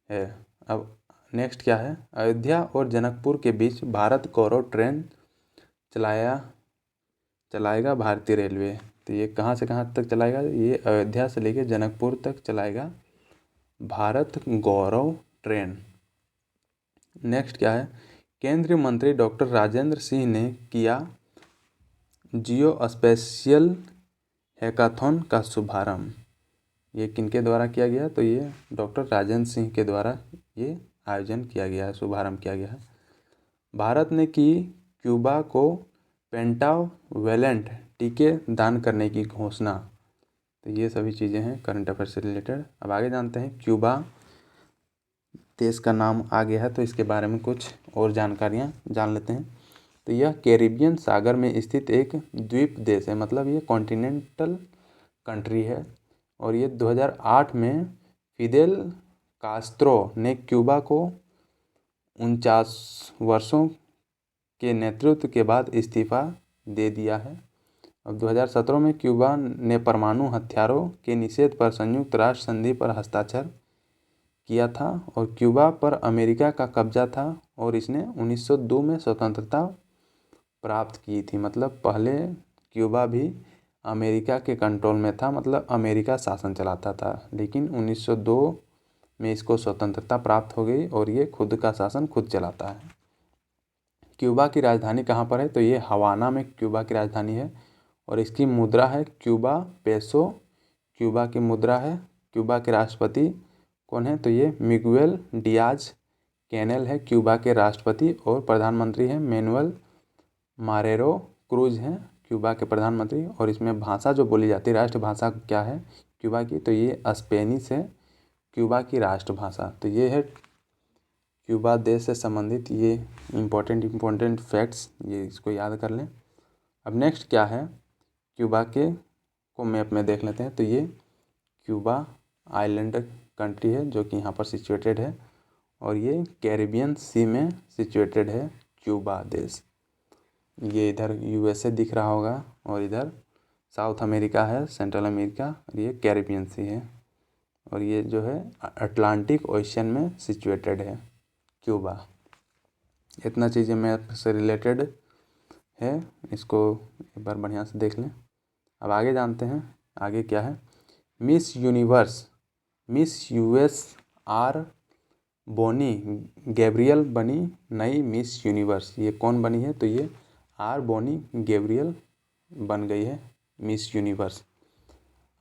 है। अब नेक्स्ट क्या है? अयोध्या और जनकपुर के बीच भारत गौरव ट्रेन चलाएगा भारतीय रेलवे। तो ये कहाँ से कहाँ तक चलाएगा? ये अयोध्या से लेकर जनकपुर तक चलाएगा भारत गौरव ट्रेन। नेक्स्ट क्या है? केंद्रीय मंत्री डॉक्टर राजेंद्र सिंह ने किया जियो स्पेशियल हैकाथॉन का शुभारंभ। ये किनके द्वारा किया गया? तो ये डॉक्टर राजेंद्र सिंह के द्वारा ये आयोजन किया गया है, शुभारंभ किया गया है। भारत ने की क्यूबा को पेंटावेलेंट टीके दान करने की घोषणा। तो ये सभी चीज़ें हैं करंट अफेयर से रिलेटेड। अब आगे जानते हैं क्यूबा देश का नाम आ गया है, तो इसके बारे में कुछ और जानकारियाँ जान लेते हैं। तो यह कैरिबियन सागर में स्थित एक द्वीप देश है, मतलब ये कॉन्टिनेंटल कंट्री है। और ये 2008 में फिदेल कास्त्रो ने क्यूबा को 49 वर्षों के नेतृत्व के बाद इस्तीफा दे दिया है। अब 2017 में क्यूबा ने परमाणु हथियारों के निषेध पर संयुक्त राष्ट्र संधि पर हस्ताक्षर किया था और क्यूबा पर अमेरिका का कब्जा था और इसने 1902 में स्वतंत्रता प्राप्त की थी। मतलब पहले क्यूबा भी अमेरिका के कंट्रोल में था, मतलब अमेरिका शासन चलाता था, लेकिन 1902 में इसको स्वतंत्रता प्राप्त हो गई और ये खुद का शासन खुद चलाता है। क्यूबा की राजधानी कहाँ पर है? तो ये हवाना में क्यूबा की राजधानी है और इसकी मुद्रा है क्यूबा पेसो। क्यूबा की मुद्रा है। क्यूबा के राष्ट्रपति कौन है? तो ये मिगुएल डियाज कैनेल है क्यूबा के राष्ट्रपति और प्रधानमंत्री हैं मैनुअल मारेरो क्रूज हैं क्यूबा के प्रधानमंत्री। और इसमें भाषा जो बोली जाती है, राष्ट्रभाषा क्या है क्यूबा की? तो ये स्पेनिश है क्यूबा की राष्ट्रभाषा। तो ये है क्यूबा देश से संबंधित ये इम्पोर्टेंट फैक्ट्स, ये इसको याद कर लें। अब नेक्स्ट क्या है? क्यूबा को मैप में देख लेते हैं। तो ये क्यूबा आइलैंड कंट्री है जो कि यहाँ पर सिचुएटेड है और ये कैरिबियन सी में सिचुएटेड है क्यूबा देश। ये इधर यूएसए दिख रहा होगा और इधर साउथ अमेरिका है, सेंट्रल अमेरिका, और ये कैरिबियन सी है और ये जो है अटलांटिक ओशन में सिचुएटेड है क्यूबा। इतना चीज़ें मैप से रिलेटेड है, इसको एक बार बढ़िया से देख लें। अब आगे जानते हैं आगे क्या है। मिस यूएसआर बोनी गैब्रियल बनी नई मिस यूनिवर्स। ये कौन बनी है? तो ये आर बोनी गैब्रियल बन गई है Miss Universe.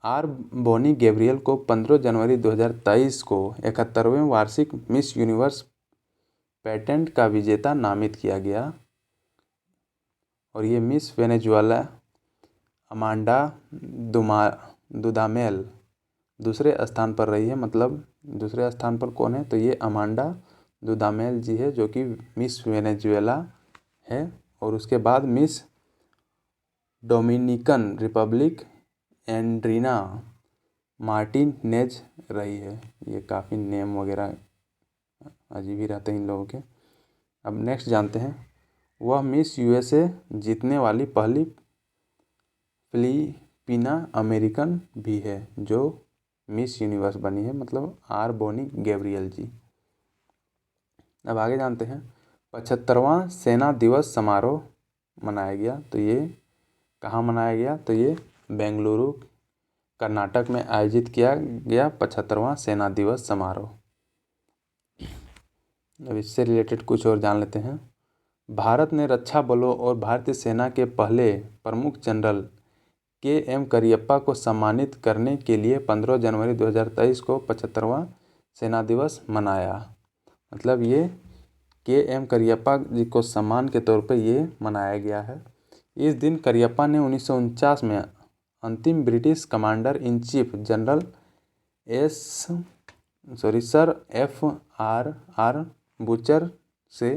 R Bonney Gabriel को 15 जनवरी 2023 को 71वें वार्षिक मिस यूनिवर्स पेटेंट का विजेता नामित किया गया और ये मिस वेनेजुएला अमांडा दुदामेल दूसरे स्थान पर रही है। मतलब दूसरे स्थान पर कौन है? तो ये अमांडा दुदामेल जी है जो कि मिस वेनेजुएला है। और उसके बाद मिस डोमिनिकन रिपब्लिक एंड्रीना मार्टिनेज रही है। ये काफ़ी नेम वगैरह अजीब ही रहते हैं इन लोगों के। अब नेक्स्ट जानते हैं, वह मिस यूएसए जीतने वाली पहली फिलिपिना अमेरिकन भी है जो मिस यूनिवर्स बनी है, मतलब आर बोनी गैब्रियल जी। अब आगे जानते हैं, 75वां सेना दिवस समारोह मनाया गया। तो ये कहाँ मनाया गया? तो ये बेंगलुरु कर्नाटक में आयोजित किया गया 75वां सेना दिवस समारोह। अब इससे रिलेटेड कुछ और जान लेते हैं। भारत ने रक्षा बलों और भारतीय सेना के पहले प्रमुख जनरल के.एम. करियप्पा को सम्मानित करने के लिए 15 जनवरी 2023 को 75वां सेना दिवस मनाया। मतलब ये के.एम. करियप्पा जी को सम्मान के तौर पर ये मनाया गया है। इस दिन करियप्पा ने 1949 में अंतिम British commander in chief general sir F.R.R. Butcher से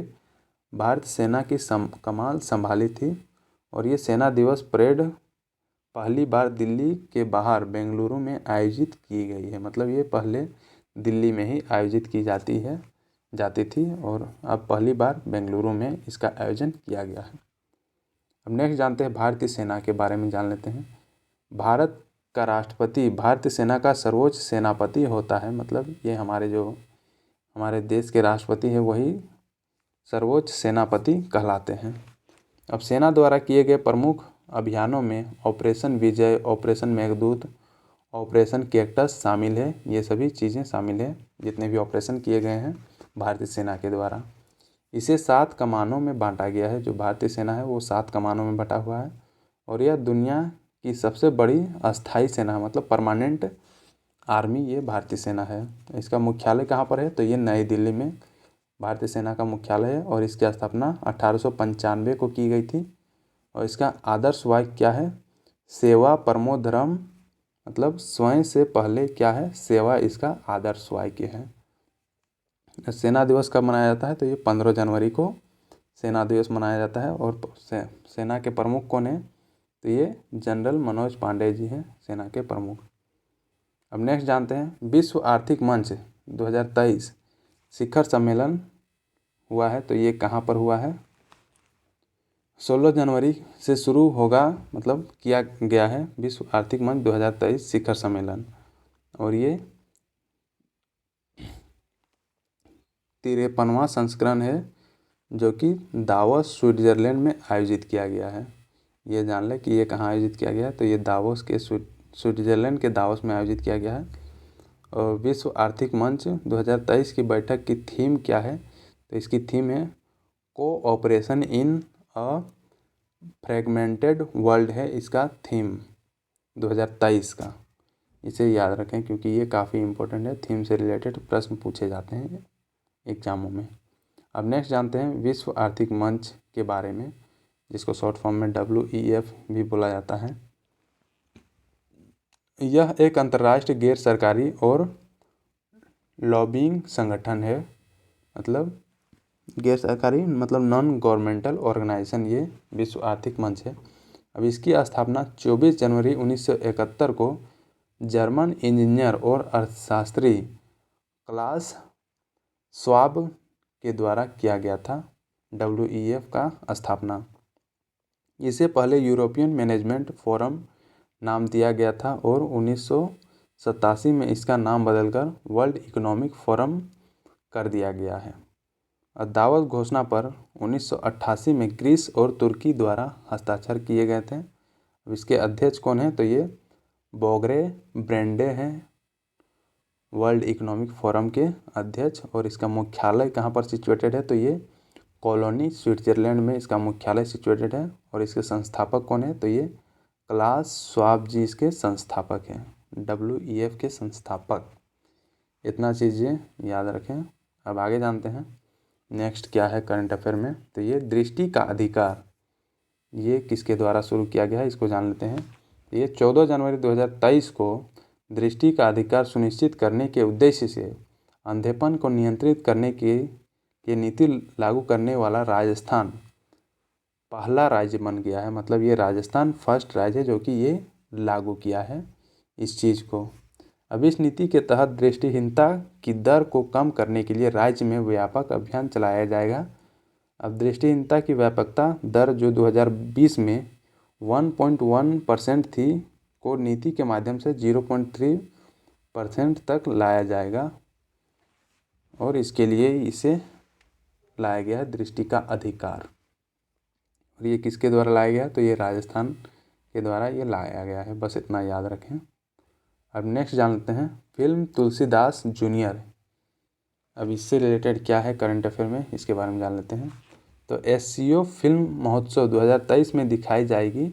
भारतीय सेना की कमान संभाली थी। और ये सेना दिवस परेड पहली बार दिल्ली के बाहर बेंगलुरु में आयोजित की गई है। मतलब ये पहले दिल्ली में ही आयोजित की जाती थी और अब पहली बार बेंगलुरु में इसका आयोजन किया गया है। अब नेक्स्ट जानते हैं भारतीय सेना के बारे में जान लेते हैं। भारत का राष्ट्रपति भारतीय सेना का सर्वोच्च सेनापति होता है। मतलब ये हमारे देश के राष्ट्रपति है वही सर्वोच्च सेनापति कहलाते हैं। अब सेना द्वारा किए गए प्रमुख अभियानों में ऑपरेशन विजय, ऑपरेशन मेघदूत, ऑपरेशन कैक्टस शामिल है। ये सभी चीज़ें शामिल है जितने भी ऑपरेशन किए गए हैं भारतीय सेना के द्वारा। इसे 7 कमानों में बांटा गया है। जो भारतीय सेना है वो 7 कमानों में बटा हुआ है और यह दुनिया की सबसे बड़ी अस्थाई सेना मतलब परमानेंट आर्मी ये भारतीय सेना है। इसका मुख्यालय कहाँ पर है? तो ये नई दिल्ली में भारतीय सेना का मुख्यालय है और इसकी स्थापना 1895 को की गई थी। और इसका आदर्श वाक्य क्या है? सेवा परमो धर्म। मतलब स्वयं से पहले क्या है? सेवा इसका आदर्श वाक्य है। सेना दिवस कब मनाया जाता है? तो ये 15 जनवरी को सेना दिवस मनाया जाता है। और सेना के प्रमुख कौन है? तो ये जनरल मनोज पांडे जी हैं सेना के प्रमुख। अब नेक्स्ट जानते हैं, विश्व आर्थिक मंच 2023 शिखर सम्मेलन हुआ है। तो ये कहाँ पर हुआ है? 16 जनवरी से शुरू होगा, मतलब किया गया है विश्व आर्थिक मंच 2023 शिखर सम्मेलन। और ये 53वां संस्करण है जो कि दावोस स्विट्जरलैंड में आयोजित किया गया है। ये जान लें कि ये कहाँ आयोजित किया गया है। तो ये दावोस के स्विट्जरलैंड के दावोस में आयोजित किया गया है। और विश्व आर्थिक मंच 2023 की बैठक की थीम क्या है? तो इसकी थीम है कोऑपरेशन इन अ फ्रेगमेंटेड वर्ल्ड है इसका थीम 2023 का। इसे याद रखें क्योंकि ये काफ़ी इम्पोर्टेंट है। थीम से रिलेटेड प्रश्न पूछे जाते हैं एग्जामों में। अब नेक्स्ट जानते हैं विश्व आर्थिक मंच के बारे में, जिसको शॉर्ट फॉर्म में WEF भी बोला जाता है। यह एक अंतर्राष्ट्रीय गैर सरकारी और लॉबिंग संगठन है। मतलब गैर सरकारी मतलब नॉन गवर्नमेंटल ऑर्गेनाइजेशन ये विश्व आर्थिक मंच है। अब इसकी स्थापना 24 जनवरी 1971 को जर्मन इंजीनियर और अर्थशास्त्री क्लास श्वाब के द्वारा किया गया था। WEF का स्थापना। इसे पहले यूरोपियन मैनेजमेंट फोरम नाम दिया गया था और 1987 में इसका नाम बदलकर वर्ल्ड इकोनॉमिक फोरम कर दिया गया है। दावोस घोषणा पर 1988 में ग्रीस और तुर्की द्वारा हस्ताक्षर किए गए थे। अब इसके अध्यक्ष कौन हैं? तो ये बोगरे ब्रेंडे हैं। वर्ल्ड इकोनॉमिक फोरम के अध्यक्ष, और इसका मुख्यालय कहाँ पर सिचुएटेड है, तो ये कॉलोनी स्विट्जरलैंड में इसका मुख्यालय सिचुएटेड है। और इसके संस्थापक कौन है, तो ये क्लास श्वाब जी इसके संस्थापक हैं, WEF के संस्थापक। इतना चीज़ें याद रखें। अब आगे जानते हैं नेक्स्ट क्या है करंट अफेयर में, तो ये दृष्टि का अधिकार, ये किसके द्वारा शुरू किया गया है, इसको जान लेते हैं। ये 14 जनवरी 2023 को दृष्टि का अधिकार सुनिश्चित करने के उद्देश्य से अंधेपन को नियंत्रित करने की नीति लागू करने वाला राजस्थान पहला राज्य बन गया है। मतलब ये राजस्थान फर्स्ट राज्य है जो कि ये लागू किया है इस चीज़ को। अब इस नीति के तहत दृष्टिहीनता की दर को कम करने के लिए राज्य में व्यापक अभियान चलाया जाएगा। अब दृष्टिहीनता की व्यापकता दर जो 2020 में 1.1% थी को नीति के माध्यम से 0.3% तक लाया जाएगा, और इसके लिए इसे लाया गया है दृष्टि का अधिकार। और ये किसके द्वारा लाया गया, तो ये राजस्थान के द्वारा ये लाया गया है, बस इतना याद रखें। अब नेक्स्ट जान लेते हैं फिल्म तुलसीदास जूनियर। अब इससे रिलेटेड क्या है करंट अफेयर में, इसके बारे में जान लेते हैं। तो SCO फिल्म महोत्सव 2023 में दिखाई जाएगी।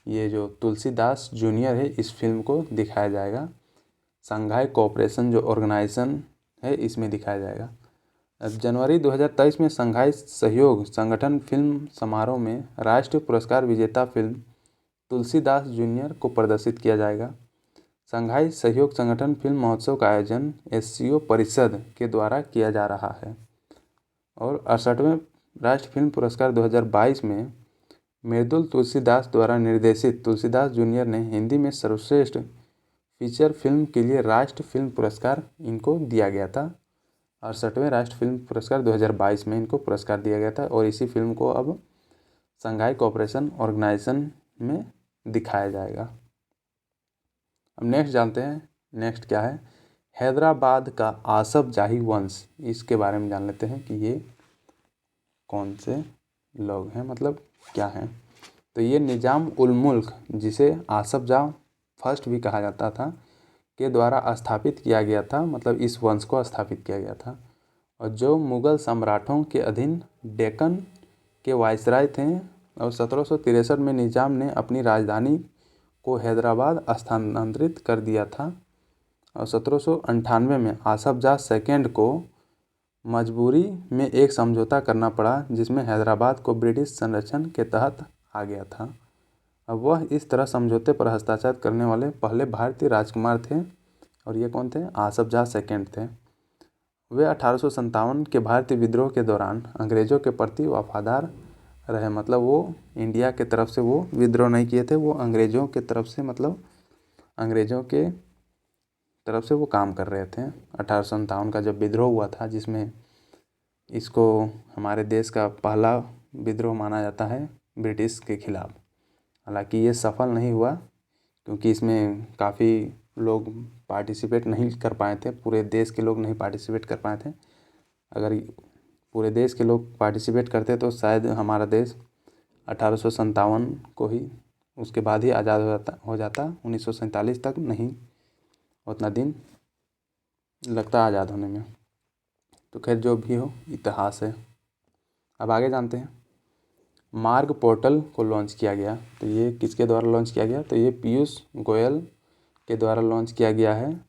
ये जो तुलसीदास जूनियर है इस फिल्म को दिखाया जाएगा। शंघाई कोऑपरेशन जो ऑर्गेनाइजेशन है इसमें दिखाया जाएगा। अब जनवरी 2023 में शंघाई सहयोग संगठन फिल्म समारोह में राष्ट्रीय पुरस्कार विजेता फिल्म तुलसीदास जूनियर को प्रदर्शित किया जाएगा। शंघाई सहयोग संगठन फिल्म महोत्सव का आयोजन SCO परिषद के द्वारा किया जा रहा है। और 68वें राष्ट्रीय फिल्म पुरस्कार 2022 में मृदुल तुलसीदास द्वारा निर्देशित तुलसीदास जूनियर ने हिंदी में सर्वश्रेष्ठ फीचर फिल्म के लिए राष्ट्रीय फिल्म पुरस्कार इनको दिया गया था। 68वें राष्ट्रीय फिल्म पुरस्कार 2022 में इनको पुरस्कार दिया गया था, और इसी फिल्म को अब शंघाई कोऑपरेशन ऑर्गेनाइजेशन में दिखाया जाएगा। अब नेक्स्ट जानते हैं नेक्स्ट क्या है, हैदराबाद का आसफ जाही वंश, इसके बारे में जान लेते हैं कि ये कौन से लोग हैं, मतलब क्या हैं। तो ये निजाम उल मुल्क, जिसे आसफ जाह फर्स्ट भी कहा जाता था, के द्वारा स्थापित किया गया था। मतलब इस वंश को स्थापित किया गया था, और जो मुग़ल सम्राटों के अधीन डेक्कन के वायसराय थे। और 1763 में निजाम ने अपनी राजधानी को हैदराबाद स्थानांतरित कर दिया था। और 1798 में आसफ जाह सेकेंड को मजबूरी में एक समझौता करना पड़ा, जिसमें हैदराबाद को ब्रिटिश संरक्षण के तहत आ गया था। अब वह इस तरह समझौते पर हस्ताक्षर करने वाले पहले भारतीय राजकुमार थे, और ये कौन थे, आसफ जाह सेकेंड थे। वे 1857 के भारतीय विद्रोह के दौरान अंग्रेज़ों के प्रति वफादार रहे। मतलब वो इंडिया के तरफ से वो विद्रोह नहीं किए थे, वो अंग्रेज़ों के तरफ से, मतलब अंग्रेज़ों के तरफ से वो काम कर रहे थे। 1857 का जब विद्रोह हुआ था, जिसमें इसको हमारे देश का पहला विद्रोह माना जाता है ब्रिटिश के खिलाफ। हालांकि ये सफल नहीं हुआ, क्योंकि इसमें काफ़ी लोग पार्टिसिपेट नहीं कर पाए थे, पूरे देश के लोग नहीं पार्टिसिपेट कर पाए थे। अगर पूरे देश के लोग पार्टिसिपेट करते तो शायद हमारा देश 1857 को ही, उसके बाद ही आज़ाद हो जाता। 1947 तक नहीं उतना दिन लगता आज़ाद होने में। तो खैर जो भी हो, इतिहास है। अब आगे जानते हैं मार्ग पोर्टल को लॉन्च किया गया। तो ये किसके द्वारा लॉन्च किया गया, तो ये पीयूष गोयल के द्वारा लॉन्च किया गया है।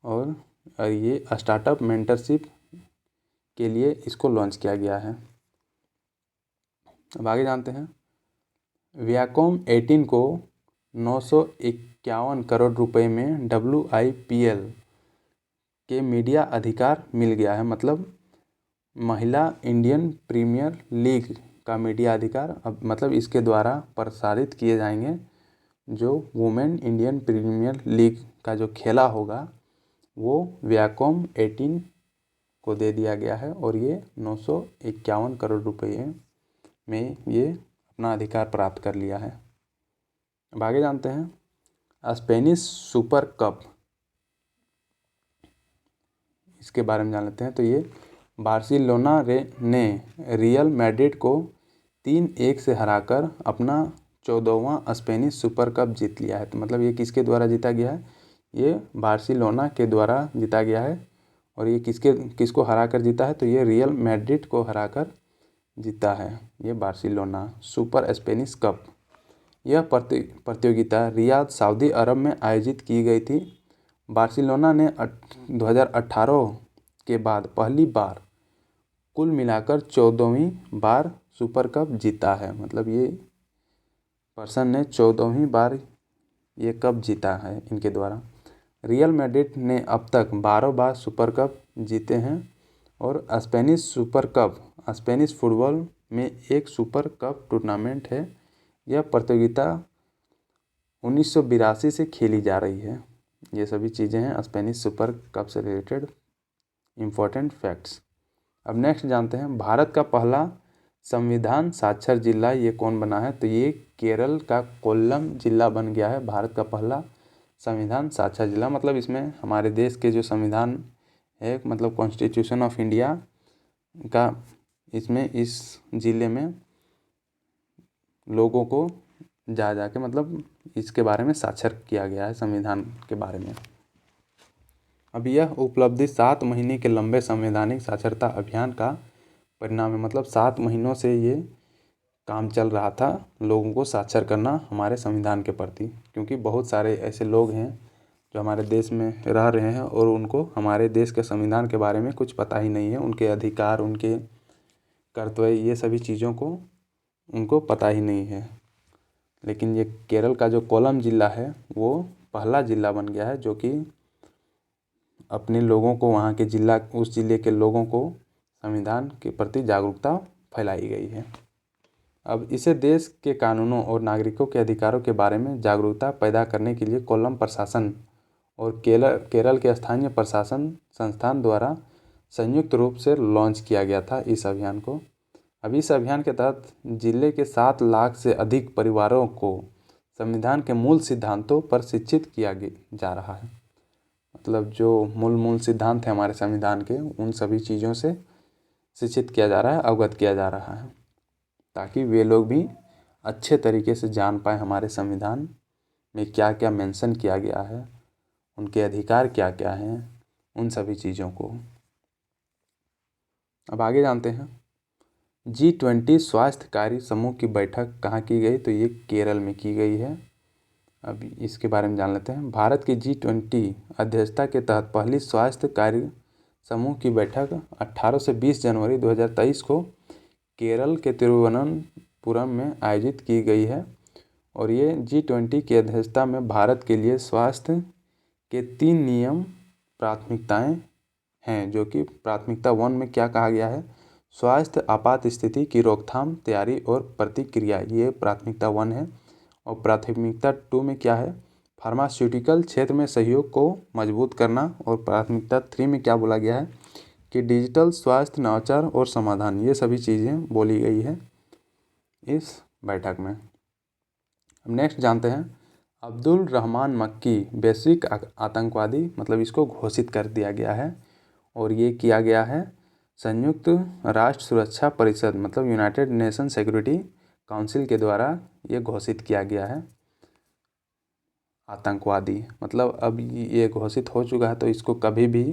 और ये स्टार्टअप मेंटरशिप के लिए इसको लॉन्च किया गया है। अब आगे जानते हैं वियाकॉम 18 को 951 करोड़ रुपए में WIPL के मीडिया अधिकार मिल गया है। मतलब महिला इंडियन प्रीमियर लीग का मीडिया अधिकार, अब मतलब इसके द्वारा प्रसारित किए जाएंगे जो वुमेन इंडियन प्रीमियर लीग का जो खेला होगा, वो वियाकॉम 18 को दे दिया गया है। और ये 951 करोड़ रुपये में ये अपना अधिकार प्राप्त कर लिया है। अब आगे जानते हैं स्पेनिश सुपर कप, इसके बारे में जान लेते हैं। तो ये बार्सिलोना ने रियल मैड्रिड को 3-1 से हराकर अपना 14वां स्पेनिश सुपर कप जीत लिया है। तो मतलब ये किसके द्वारा जीता गया है, ये बार्सिलोना के द्वारा जीता गया है। और ये किसको हरा कर जीता है, तो ये रियल मैड्रिड को हरा कर जीता है ये बार्सिलोना। सुपर स्पेनिश कप, यह प्रतियोगिता रियाद सऊदी अरब में आयोजित की गई थी। बार्सिलोना ने 2018 के बाद पहली बार कुल मिलाकर 14वीं बार सुपर कप जीता है। मतलब ये पर्सन ने 14वीं बार ये कप जीता है इनके द्वारा। रियल मैड्रिड ने अब तक 12 बार सुपर कप जीते हैं। और Spanish super cup Spanish football में एक सुपर कप टूर्नामेंट है। यह प्रतियोगिता 1982 से खेली जा रही है। ये सभी चीज़ें हैं स्पेनिश सुपर कप से रिलेटेड इम्पोर्टेंट फैक्ट्स। अब नेक्स्ट जानते हैं भारत का पहला संविधान साक्षर जिला ये कौन बना है, तो ये केरल का कोल्लम जिला बन गया है भारत का पहला संविधान साक्षर जिला। मतलब इसमें हमारे देश के जो संविधान है, मतलब कॉन्स्टिट्यूशन ऑफ इंडिया का, इसमें इस ज़िले में लोगों को जा के मतलब इसके बारे में साक्षर किया गया है संविधान के बारे में। अब यह उपलब्धि 7 महीने के लंबे संवैधानिक साक्षरता अभियान का परिणाम है। मतलब 7 महीनों से ये काम चल रहा था लोगों को साक्षर करना हमारे संविधान के प्रति, क्योंकि बहुत सारे ऐसे लोग हैं जो हमारे देश में रह रहे हैं और उनको हमारे देश के संविधान के बारे में कुछ पता ही नहीं है। उनके अधिकार, उनके कर्तव्य, ये सभी चीज़ों को उनको पता ही नहीं है। लेकिन ये केरल का जो कोल्लम ज़िला है वो पहला ज़िला बन गया है जो कि अपने लोगों को, वहाँ के उस ज़िले के लोगों को संविधान के प्रति जागरूकता फैलाई गई है। अब इसे देश के कानूनों और नागरिकों के अधिकारों के बारे में जागरूकता पैदा करने के लिए कोल्लम प्रशासन और केरल के स्थानीय प्रशासन संस्थान द्वारा संयुक्त रूप से लॉन्च किया गया था इस अभियान को। अब इस अभियान के तहत जिले के 7 लाख से अधिक परिवारों को संविधान के मूल सिद्धांतों पर शिक्षित किया जा रहा है। मतलब जो मूल सिद्धांत हैं हमारे संविधान के, उन सभी चीज़ों से शिक्षित किया जा रहा है, अवगत किया जा रहा है, ताकि वे लोग भी अच्छे तरीके से जान पाए हमारे संविधान में क्या क्या मेंशन किया गया है, उनके अधिकार क्या क्या हैं, उन सभी चीज़ों को। अब आगे जानते हैं G20 स्वास्थ्य कार्य समूह की बैठक कहाँ की गई, तो ये केरल में की गई है। अब इसके बारे में जान लेते हैं। भारत की G20 अध्यक्षता के तहत पहली स्वास्थ्य कार्य समूह की बैठक 18 से 20 जनवरी 2023 को केरल के तिरुवनंतपुरम में आयोजित की गई है। और ये G20 की अध्यक्षता में भारत के लिए स्वास्थ्य के 3 नियम प्राथमिकताएं हैं, जो कि प्राथमिकता 1 में क्या कहा गया है, स्वास्थ्य आपात स्थिति की रोकथाम, तैयारी और प्रतिक्रिया, ये प्राथमिकता 1 है। और प्राथमिकता 2 में क्या है, फार्मास्यूटिकल क्षेत्र में सहयोग को मजबूत करना। और प्राथमिकता 3 में क्या बोला गया है कि डिजिटल स्वास्थ्य नवाचार और समाधान, ये सभी चीज़ें बोली गई है इस बैठक में। अब नेक्स्ट जानते हैं अब्दुल रहमान मक्की वैश्विक आतंकवादी, मतलब इसको घोषित कर दिया गया है। और ये किया गया है संयुक्त राष्ट्र सुरक्षा परिषद, मतलब यूनाइटेड नेशन सिक्योरिटी काउंसिल के द्वारा ये घोषित किया गया है आतंकवादी। मतलब अब ये घोषित हो चुका है, तो इसको कभी भी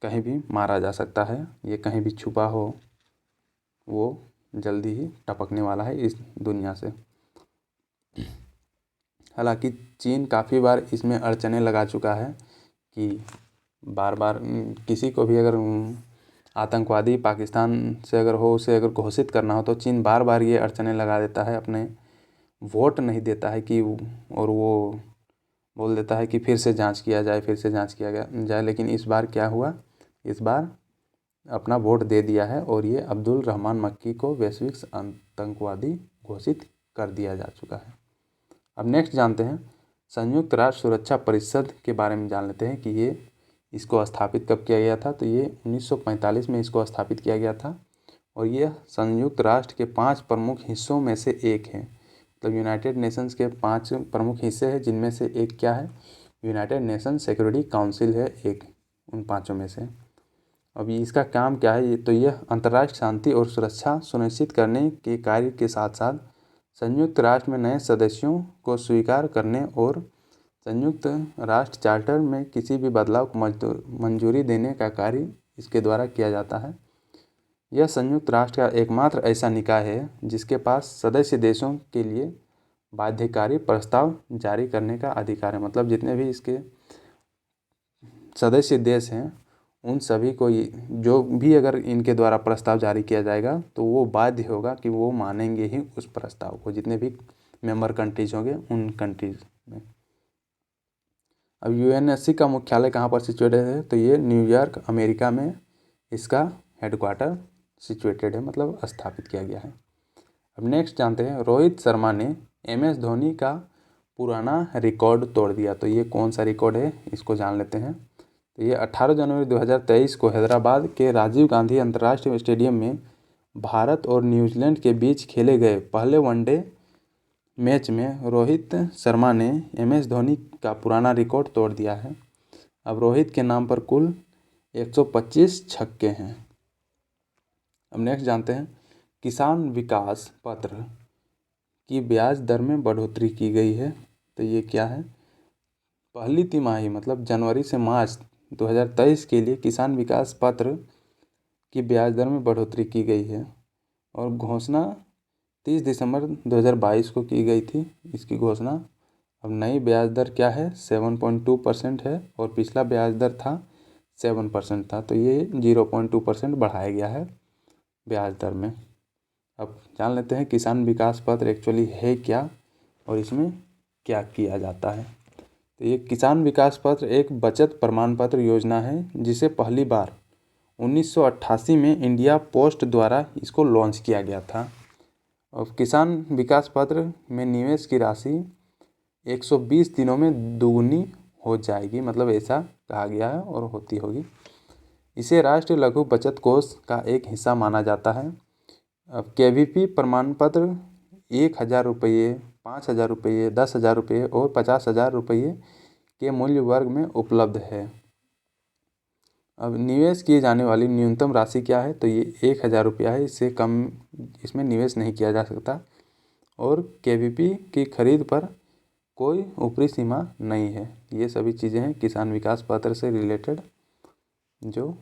कहीं भी मारा जा सकता है। ये कहीं भी छुपा हो वो जल्दी ही टपकने वाला है इस दुनिया से। हालांकि चीन काफ़ी बार इसमें अड़चने लगा चुका है कि बार बार किसी को भी अगर आतंकवादी पाकिस्तान से अगर हो, उसे अगर घोषित करना हो, तो चीन बार बार ये अड़चने लगा देता है, अपने वोट नहीं देता है कि, और वो बोल देता है कि फिर से जांच किया जाए, फिर से जांच किया जाए। लेकिन इस बार क्या हुआ, इस बार अपना वोट दे दिया है और ये अब्दुल रहमान मक्की को वैश्विक आतंकवादी घोषित कर दिया जा चुका है। अब नेक्स्ट जानते हैं संयुक्त राष्ट्र सुरक्षा परिषद के बारे में जान लेते हैं कि ये इसको स्थापित कब किया गया था, तो ये 1945 में इसको स्थापित किया गया था। और ये संयुक्त राष्ट्र के 5 प्रमुख हिस्सों में से एक है। मतलब यूनाइटेड नेशंस के 5 प्रमुख हिस्से हैं, जिनमें से एक क्या है, यूनाइटेड नेशन सिक्योरिटी काउंसिल है एक उन 5 में से। अब इसका काम क्या है, तो यह अंतर्राष्ट्रीय शांति और सुरक्षा सुनिश्चित करने के कार्य के साथ साथ संयुक्त राष्ट्र में नए सदस्यों को स्वीकार करने और संयुक्त राष्ट्र चार्टर में किसी भी बदलाव को मंजूरी देने का कार्य इसके द्वारा किया जाता है। यह संयुक्त राष्ट्र का एकमात्र ऐसा निकाय है जिसके पास सदस्य देशों के लिए बाध्यकारी प्रस्ताव जारी करने का अधिकार है। मतलब जितने भी इसके सदस्य देश हैं उन सभी को जो भी अगर इनके द्वारा प्रस्ताव जारी किया जाएगा तो वो बाध्य होगा कि वो मानेंगे ही उस प्रस्ताव को, जितने भी मेंबर कंट्रीज होंगे उन कंट्रीज में। अब यूएनएससी का मुख्यालय कहाँ पर सिचुएटेड है, तो ये न्यूयॉर्क अमेरिका में इसका हेडक्वार्टर सिचुएटेड है, मतलब स्थापित किया गया है। अब नेक्स्ट जानते हैं, रोहित शर्मा ने एमएस धोनी का पुराना रिकॉर्ड तोड़ दिया। तो ये कौन सा रिकॉर्ड है इसको जान लेते हैं। तो ये 18 जनवरी 2023 को हैदराबाद के राजीव गांधी अंतर्राष्ट्रीय स्टेडियम में भारत और न्यूजीलैंड के बीच खेले गए पहले वनडे मैच में रोहित शर्मा ने एमएस धोनी का पुराना रिकॉर्ड तोड़ दिया है। अब रोहित के नाम पर कुल 125 छक्के हैं। अब नेक्स्ट जानते हैं, किसान विकास पत्र की ब्याज दर में बढ़ोतरी की गई है। तो ये क्या है, पहली तिमाही मतलब जनवरी से मार्च 2023 के लिए किसान विकास पत्र की ब्याज दर में बढ़ोतरी की गई है और घोषणा 30 दिसंबर 2022 को की गई थी इसकी घोषणा। अब नई ब्याज दर क्या है, 7.2% है और पिछला ब्याज दर था 7% था, तो ये 0.2% बढ़ाया गया है ब्याज दर में। अब जान लेते हैं किसान विकास पत्र एक्चुअली है क्या और इसमें क्या किया जाता है। तो ये किसान विकास पत्र एक बचत प्रमाण पत्र योजना है जिसे पहली बार 1988 में इंडिया पोस्ट द्वारा इसको लॉन्च किया गया था। और किसान विकास पत्र में निवेश की राशि 120 दिनों में दोगुनी हो जाएगी, मतलब ऐसा कहा गया है और होती होगी। इसे राष्ट्रीय लघु बचत कोष का एक हिस्सा माना जाता है। अब केवीपी प्रमाण पत्र 1,000 रुपये, 5,000 रुपये, 10,000 रुपये और 50,000 रुपये के मूल्य वर्ग में उपलब्ध है। अब निवेश किए जाने वाली न्यूनतम राशि क्या है, तो ये 1,000 रुपया है, इससे कम इसमें निवेश नहीं किया जा सकता और केवीपी की खरीद पर कोई ऊपरी सीमा नहीं है। ये सभी चीज़ें हैं किसान विकास पत्र से रिलेटेड जो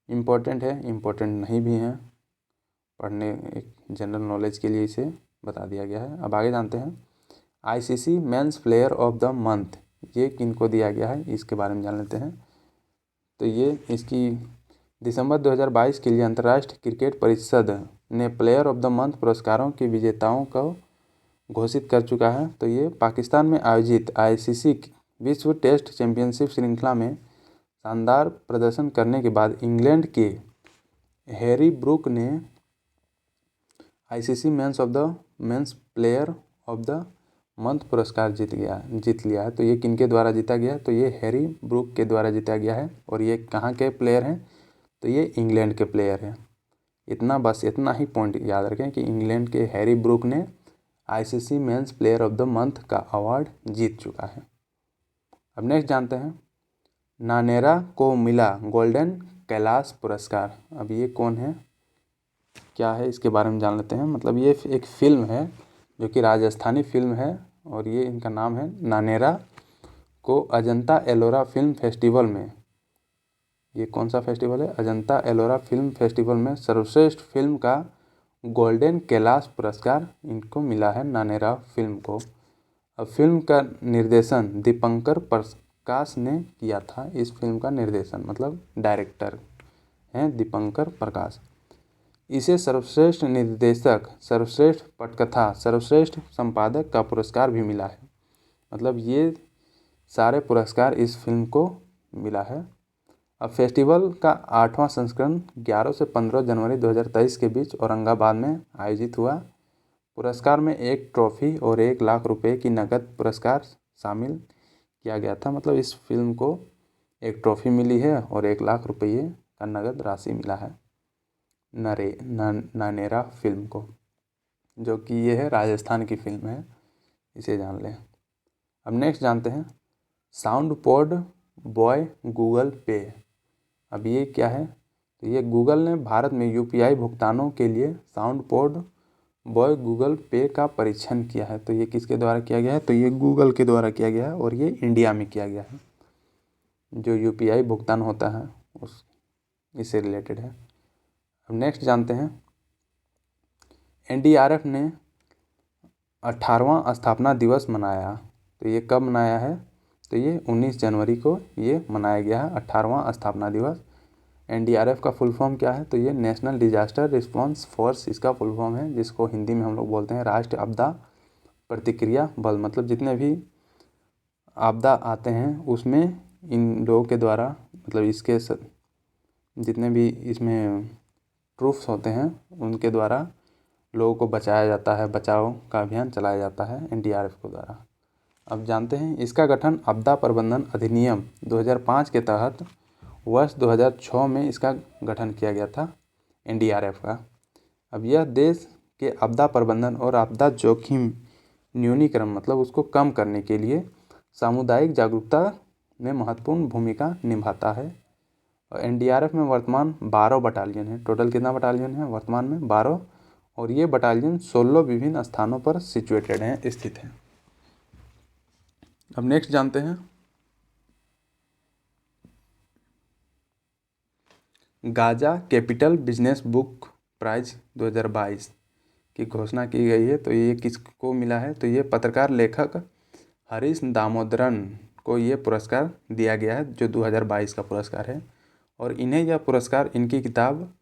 इम्पोर्टेंट है, इम्पोर्टेंट नहीं भी हैं, पढ़ने एक जनरल नॉलेज के लिए इसे बता दिया गया है। अब आगे जानते हैं, ICC men's player of the month ये किनको दिया गया है इसके बारे में जान लेते हैं। तो ये इसकी दिसंबर 2022 के लिए अंतर्राष्ट्रीय क्रिकेट परिषद ने प्लेयर ऑफ द मंथ पुरस्कारों के विजेताओं को घोषित कर चुका है। तो ये पाकिस्तान में आयोजित आईसीसी विश्व टेस्ट चैंपियनशिप श्रृंखला में शानदार प्रदर्शन करने के बाद इंग्लैंड के हैरी ब्रूक ने ICC men's player of the month पुरस्कार जीत लिया है। तो ये किनके द्वारा जीता गया, तो ये हैरी ब्रूक के द्वारा जीता गया है और ये कहाँ के प्लेयर हैं, तो ये इंग्लैंड के प्लेयर हैं। इतना ही पॉइंट याद रखें कि इंग्लैंड के हैरी ब्रूक ने ICC men's player of the month का अवार्ड जीत चुका है। अब नेक्स्ट जानते हैं, नानेरा को मिला गोल्डन कैलाश पुरस्कार। अब ये कौन है, क्या है, इसके बारे में जान लेते हैं। मतलब ये एक फ़िल्म है जो कि राजस्थानी फिल्म है और ये इनका नाम है नानेरा को अजंता एलोरा फिल्म फेस्टिवल में, ये कौन सा फेस्टिवल है, अजंता एलोरा फिल्म फेस्टिवल में सर्वश्रेष्ठ फिल्म का गोल्डन कैलाश पुरस्कार इनको मिला है नानेरा फिल्म को। अब फिल्म का निर्देशन दीपंकर प्रकाश ने किया था। इस फिल्म का निर्देशन मतलब डायरेक्टर हैं दीपंकर प्रकाश। इसे सर्वश्रेष्ठ निर्देशक, सर्वश्रेष्ठ पटकथा, सर्वश्रेष्ठ संपादक का पुरस्कार भी मिला है। मतलब ये सारे पुरस्कार इस फिल्म को मिला है। अब फेस्टिवल का 8वां संस्करण 11 से 15 जनवरी 2023 के बीच औरंगाबाद में आयोजित हुआ। पुरस्कार में एक ट्रॉफी और 1 लाख रुपए की नकद पुरस्कार शामिल किया गया था। मतलब इस फिल्म को एक ट्रॉफी मिली है और 1 लाख रुपये का नगद राशि मिला है नानेरा फिल्म को, जो कि ये है राजस्थान की फिल्म है, इसे जान लें। अब नेक्स्ट जानते हैं, साउंड पॉड बॉय गूगल पे। अब ये क्या है, तो ये गूगल ने भारत में यूपीआई भुगतानों के लिए साउंड पॉड बॉय गूगल पे का परीक्षण किया है। तो ये किसके द्वारा किया गया है? तो ये गूगल के द्वारा किया गया है और ये इंडिया में किया गया है। जो यूपीआई भुगतान होता है उस इससे रिलेटेड है। अब नेक्स्ट जानते हैं, एनडीआरएफ ने 18वां स्थापना दिवस मनाया। तो ये कब मनाया है? तो ये 19 जनवरी को ये मनाया गया है 18वां स्थापना दिवस। एनडीआरएफ का फुल फॉर्म क्या है? तो ये नेशनल डिजास्टर रिस्पांस फोर्स इसका फुल फॉर्म है, जिसको हिंदी में हम लोग बोलते हैं राष्ट्रीय आपदा प्रतिक्रिया बल। मतलब जितने भी आपदा आते हैं उसमें इन लोगों के द्वारा, मतलब इसके जितने भी इसमें ट्रूप्स होते हैं उनके द्वारा लोगों को बचाया जाता है, बचाव का अभियान चलाया जाता है एनडीआरएफ के द्वारा। अब जानते हैं, इसका गठन आपदा प्रबंधन अधिनियम 2005 के तहत वर्ष 2006 में इसका गठन किया गया था एनडीआरएफ का। अब यह देश के आपदा प्रबंधन और आपदा जोखिम न्यूनीकरण मतलब उसको कम करने के लिए सामुदायिक जागरूकता में महत्वपूर्ण भूमिका निभाता है। और एनडीआरएफ में वर्तमान 12 बटालियन है। टोटल कितना बटालियन है? वर्तमान में 12, और ये बटालियन 16 विभिन्न स्थानों पर सिचुएटेड हैं, स्थित हैं। अब नेक्स्ट जानते हैं, Gaja Capital Business Book Prize 2022 की घोषणा की गई है। तो ये किसको मिला है? तो ये पत्रकार लेखक हरीश दामोदरन को ये पुरस्कार दिया गया है, जो 2022 का पुरस्कार है। और इन्हें यह पुरस्कार इनकी किताब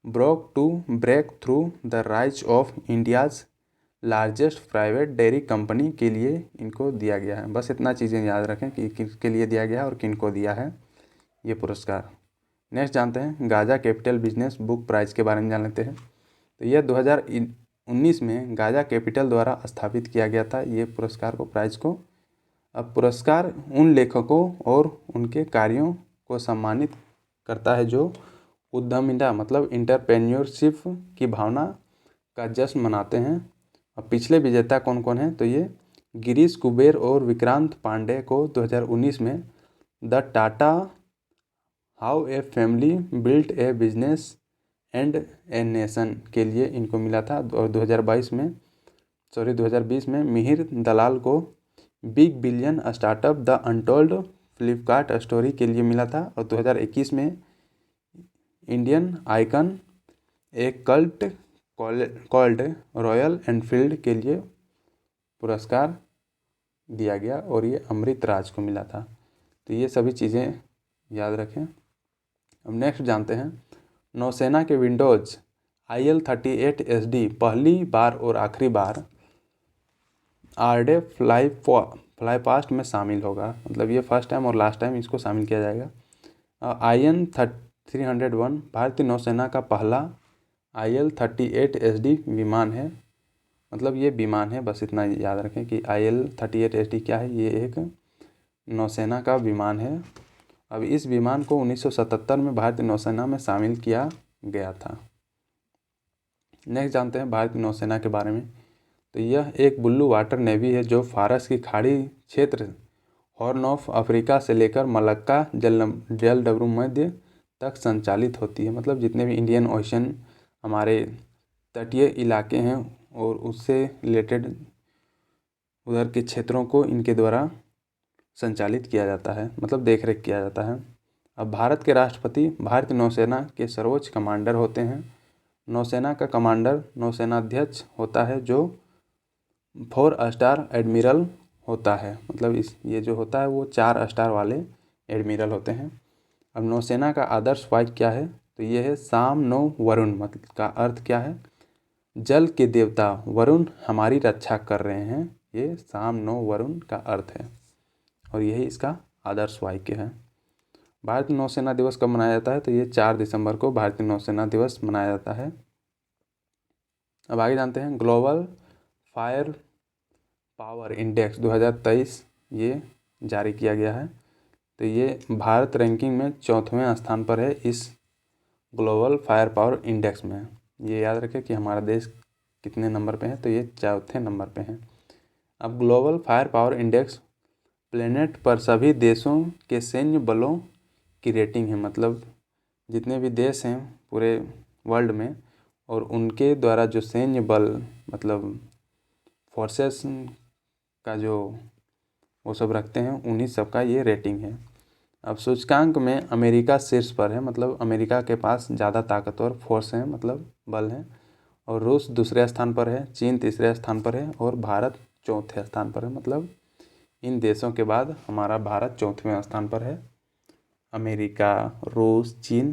breakthrough the rise of India's largest private dairy company के लिए इनको दिया गया है। बस इतना चीज़ें याद रखें कि किसके लिए दिया गया है और किनको दिया है ये पुरस्कार। नेक्स्ट जानते हैं, Gaja Capital Business Book Prize के बारे में जान लेते हैं। तो यह 2019 में गाजा कैपिटल द्वारा स्थापित किया गया था ये पुरस्कार को, प्राइज को। अब पुरस्कार उन लेखकों और उनके कार्यों को सम्मानित करता है जो उद्यमिता मतलब इंटरप्रेन्योरशिप की भावना का जश्न मनाते हैं। अब पिछले विजेता कौन कौन हैं? तो ये गिरीश कुबेर और विक्रांत पांडे को 2019 में the Tata how a family built A business and a nation के लिए इनको मिला था। और 2020 में मिहिर दलाल को big billion startup the untold Flipkart story के लिए मिला था। और 2021 में इंडियन आइकन एक कल्ट कॉल्ड रॉयल एनफील्ड के लिए पुरस्कार दिया गया और ये अमृत राज को मिला था। तो ये सभी चीज़ें याद रखें। अब नेक्स्ट जानते हैं, नौसेना के विंडोज़ IL-38SD पहली बार और आखिरी बार आरडे फ्लाई पास्ट में शामिल होगा। मतलब ये फर्स्ट टाइम और लास्ट टाइम इसको शामिल किया जाएगा। IN-301 भारतीय नौसेना का पहला IL-38SD विमान है। मतलब ये विमान है, बस इतना याद रखें कि IL-38SD क्या है। ये एक नौसेना का विमान है। अब इस विमान को 1977 में भारतीय नौसेना में शामिल किया गया था। नेक्स्ट जानते हैं भारतीय नौसेना के बारे में। तो यह एक ब्लू वाटर नेवी है जो फारस की खाड़ी क्षेत्र हॉर्न ऑफ अफ्रीका से लेकर मलक्का जलडमरूमध्य तक संचालित होती है। मतलब जितने भी इंडियन ओशन हमारे तटीय इलाके हैं और उससे रिलेटेड उधर के क्षेत्रों को इनके द्वारा संचालित किया जाता है, मतलब देखरेख किया जाता है। अब भारत के राष्ट्रपति भारतीय नौसेना के सर्वोच्च कमांडर होते हैं। नौसेना का कमांडर नौसेनाध्यक्ष होता है जो 4 स्टार एडमिरल होता है। मतलब ये जो होता है वो 4 स्टार वाले एडमिरल होते हैं। अब नौसेना का आदर्श वाक्य क्या है? तो ये है साम नो वरुण। मतलब का अर्थ क्या है? जल के देवता वरुण हमारी रक्षा कर रहे हैं। ये साम नो वरुण का अर्थ है और यही इसका आदर्श वाक्य है। भारतीय नौसेना दिवस कब मनाया जाता है? तो ये 4 दिसंबर को भारतीय नौसेना दिवस मनाया जाता है। अब आगे जानते हैं, ग्लोबल फायर पावर इंडेक्स 2023 ये जारी किया गया है। तो ये भारत रैंकिंग में 4वें स्थान पर है इस ग्लोबल फायर पावर इंडेक्स में। ये याद रखें कि हमारा देश कितने नंबर पे है? तो ये 4थे नंबर पे है। अब global fire power index planet पर सभी देशों के सैन्य बलों की रेटिंग है। मतलब जितने भी देश हैं पूरे वर्ल्ड में और उनके द्वारा जो सैन्य बल मतलब फोर्सेस का जो वो सब रखते हैं, उन्हीं सब का ये रेटिंग है। अब सूचकांक में अमेरिका शीर्ष पर है, मतलब अमेरिका के पास ज़्यादा ताकतवर फोर्स हैं, मतलब बल हैं। और रूस दूसरे स्थान पर है, चीन तीसरे स्थान पर है और भारत चौथे स्थान पर है। मतलब इन देशों के बाद हमारा भारत चौथे स्थान पर है, अमेरिका, रूस, चीन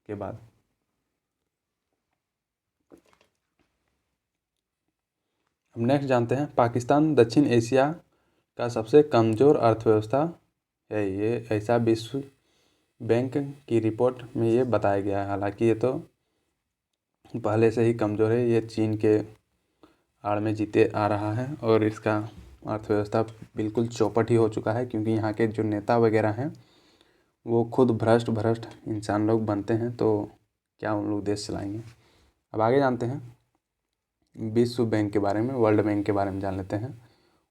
के बाद। अब नेक्स्ट जानते हैं, पाकिस्तान दक्षिण एशिया का सबसे कमज़ोर अर्थव्यवस्था है। ये ऐसा विश्व बैंक की रिपोर्ट में ये बताया गया है। हालांकि ये तो पहले से ही कमज़ोर है, ये चीन के आड़ में जीते आ रहा है और इसका अर्थव्यवस्था बिल्कुल चौपट ही हो चुका है, क्योंकि यहाँ के जो नेता वगैरह हैं वो खुद भ्रष्ट इंसान लोग बनते हैं, तो क्या उन लोग देश चलाएंगे। अब आगे जानते हैं विश्व बैंक के बारे में, वर्ल्ड बैंक के बारे में जान लेते हैं।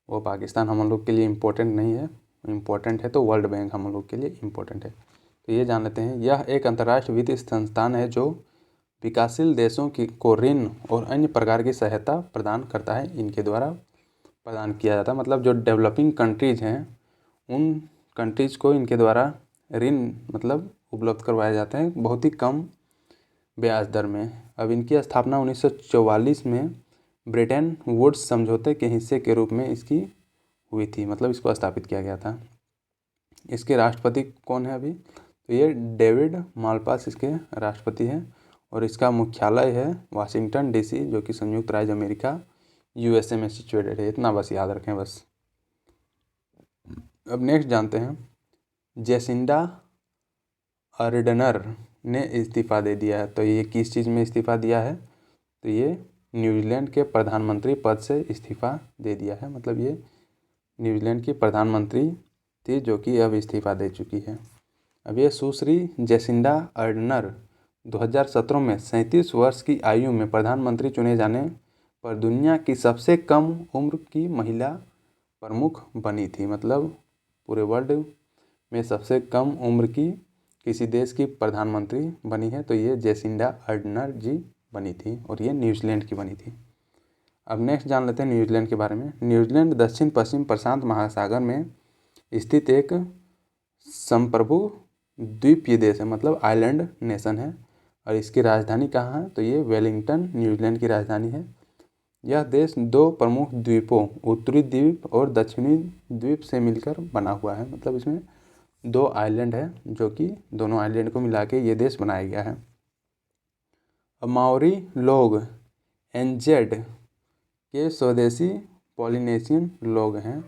वो पाकिस्तान हम लोग के लिए इम्पोर्टेंट नहीं है, इम्पोर्टेंट है तो वर्ल्ड बैंक हम लोग के लिए इम्पोर्टेंट है। तो ये जान लेते हैं, यह एक अंतर्राष्ट्रीय वित्तीय संस्थान है जो विकासशील देशों को ऋण और अन्य प्रकार की सहायता प्रदान करता है। इनके द्वारा प्रदान किया जाता है, मतलब जो डेवलपिंग कंट्रीज़ हैं उन कंट्रीज़ को इनके द्वारा ऋण मतलब उपलब्ध करवाए जाते हैं बहुत ही कम ब्याज दर में। अब इनकी स्थापना 1944 में ब्रिटेन वुड्स समझौते के हिस्से के रूप में इसकी हुई थी, मतलब इसको स्थापित किया गया था। इसके राष्ट्रपति कौन है अभी, तो ये डेविड मालपास इसके राष्ट्रपति हैं और इसका मुख्यालय है वाशिंगटन डीसी, जो कि संयुक्त राज्य अमेरिका यूएसए में सिचुएटेड है। इतना बस याद रखें बस। अब नेक्स्ट जानते हैं, जेसिंडा अर्डनर ने इस्तीफ़ा दे दिया है। तो ये किस चीज़ में इस्तीफ़ा दिया है, तो ये न्यूजीलैंड के प्रधानमंत्री पद से इस्तीफ़ा दे दिया है। मतलब ये न्यूजीलैंड की प्रधानमंत्री थी जो कि अब इस्तीफ़ा दे चुकी है। अब ये सुश्री जेसिंडा अर्डनर 2017 में 37 वर्ष की आयु में प्रधानमंत्री चुने जाने पर दुनिया की सबसे कम उम्र की महिला प्रमुख बनी थी। मतलब पूरे वर्ल्ड में सबसे कम उम्र की किसी देश की प्रधानमंत्री बनी है तो ये जेसिंडा अर्डनर जी बनी थी और ये न्यूजीलैंड की बनी थी। अब नेक्स्ट जान लेते हैं न्यूजीलैंड के बारे में। न्यूजीलैंड दक्षिण पश्चिम प्रशांत महासागर में स्थित एक संप्रभु द्वीपीय देश है, मतलब आइलैंड नेशन है। और इसकी राजधानी कहाँ है, तो ये वेलिंगटन न्यूजीलैंड की राजधानी है। यह देश दो प्रमुख द्वीपों, उत्तरी द्वीप और दक्षिणी द्वीप से मिलकर बना हुआ है। मतलब इसमें दो आइलैंड है जो कि दोनों आइलैंड को मिला के ये देश बनाया गया है। अब माओरी लोग एनजेड के स्वदेशी पॉलिनेशियन लोग हैं,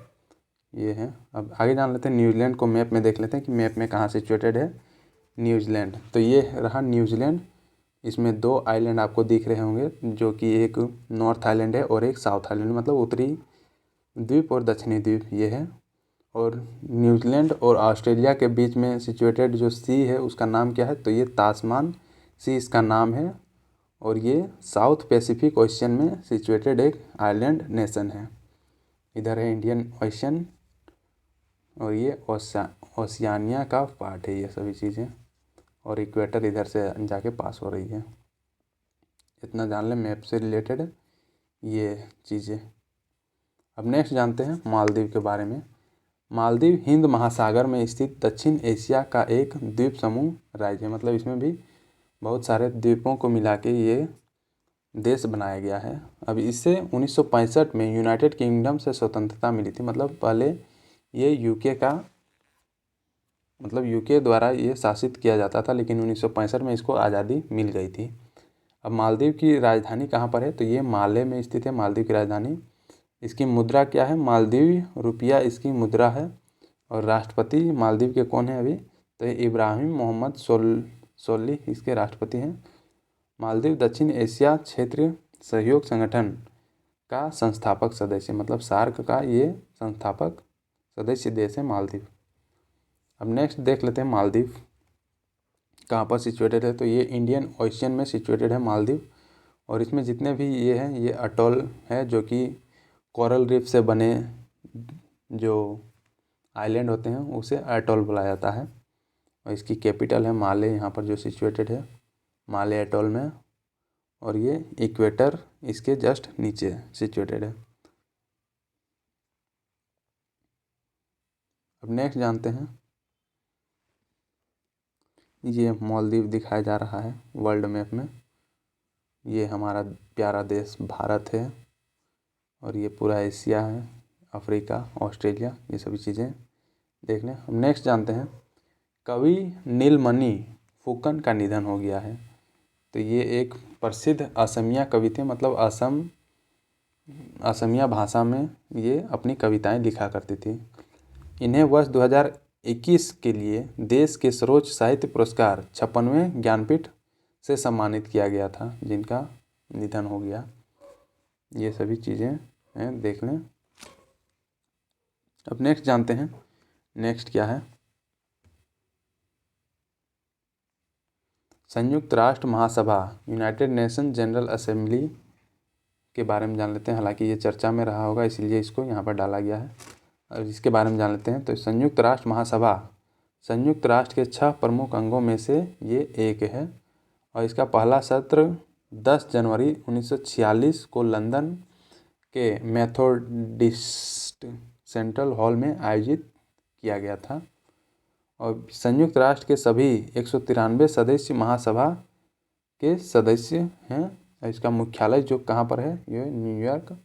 ये हैं। अब आगे जान लेते हैं, न्यूजीलैंड को मैप में देख लेते हैं कि मैप में कहाँ सिचुएटेड है न्यूजीलैंड। तो ये रहा न्यूजीलैंड, इसमें दो आइलैंड आपको दिख रहे होंगे जो कि एक नॉर्थ आइलैंड है और एक साउथ आइलैंड, मतलब उत्तरी द्वीप और दक्षिणी द्वीप ये है। और न्यूजीलैंड और ऑस्ट्रेलिया के बीच में सिचुएटेड जो सी है उसका नाम क्या है, तो ये तास्मान सी इसका नाम है और ये साउथ पैसिफिक ओशियन में सिचुएटेड एक आइलैंड नेशन है। इधर है इंडियन ओशियन और ये ओशियानिया का पार्ट है ये सभी चीज़ें, और इक्वेटर इधर से जाके पास हो रही है। इतना जान लें मैप से रिलेटेड ये चीज़ें। अब नेक्स्ट जानते हैं मालदीव के बारे में। मालदीव हिंद महासागर में स्थित दक्षिण एशिया का एक द्वीप समूह राज्य है। मतलब इसमें भी बहुत सारे द्वीपों को मिला के ये देश बनाया गया है। अब इससे 1965 में यूनाइटेड किंगडम से स्वतंत्रता मिली थी। मतलब पहले ये यूके का, मतलब यूके द्वारा ये शासित किया जाता था, लेकिन 1965 में इसको आज़ादी मिल गई थी। अब मालदीव की राजधानी कहाँ पर है, तो ये माले में स्थित है मालदीव की राजधानी। इसकी मुद्रा क्या है, मालदीव रुपया इसकी मुद्रा है। और राष्ट्रपति मालदीव के कौन है अभी, तो ये इब्राहिम मोहम्मद सोलिह इसके राष्ट्रपति हैं। मालदीव दक्षिण एशिया क्षेत्रीय सहयोग संगठन का संस्थापक सदस्य, मतलब सार्क का ये संस्थापक सदस्य देश है मालदीव। अब नेक्स्ट देख लेते हैं मालदीव कहाँ पर सिचुएटेड है, तो ये इंडियन ओशियन में सिचुएटेड है मालदीव। और इसमें जितने भी ये हैं ये अटोल है जो कि कोरल रीफ से बने जो आइलैंड होते हैं उसे अटोल बुलाया जाता है। और इसकी कैपिटल है माले, यहाँ पर जो सिचुएटेड है माले अटोल में। और ये इक्वेटर इसके जस्ट नीचे सिचुएटेड है। अब नेक्स्ट जानते हैं, ये मालदीव दिखाया जा रहा है वर्ल्ड मैप में। ये हमारा प्यारा देश भारत है और ये पूरा एशिया है, अफ्रीका, ऑस्ट्रेलिया, ये सभी चीज़ें देख लें। हम नेक्स्ट जानते हैं, कवि नीलमणि फुकन का निधन हो गया है। तो ये एक प्रसिद्ध असमिया कवि थे, मतलब असमिया भाषा में ये अपनी कविताएं लिखा करती थी। इन्हें वर्ष 2021 के लिए देश के सर्वोच्च साहित्य पुरस्कार 56वें ज्ञानपीठ से सम्मानित किया गया था, जिनका निधन हो गया। ये सभी चीज़ें हैं, देख लें। अब नेक्स्ट जानते हैं, नेक्स्ट क्या है, संयुक्त राष्ट्र महासभा यूनाइटेड नेशन जनरल असेंबली के बारे में जान लेते हैं। हालांकि ये चर्चा में रहा होगा इसीलिए इसको यहाँ पर डाला गया है। और इसके बारे में जान लेते हैं। तो संयुक्त राष्ट्र महासभा संयुक्त राष्ट्र के 6 प्रमुख अंगों में से ये एक है और इसका पहला सत्र 10 जनवरी 1946 को लंदन के मेथोडिस्ट सेंट्रल हॉल में आयोजित किया गया था। और संयुक्त राष्ट्र के सभी 193 सदस्य महासभा के सदस्य हैं। इसका मुख्यालय जो कहाँ पर है, ये न्यूयॉर्क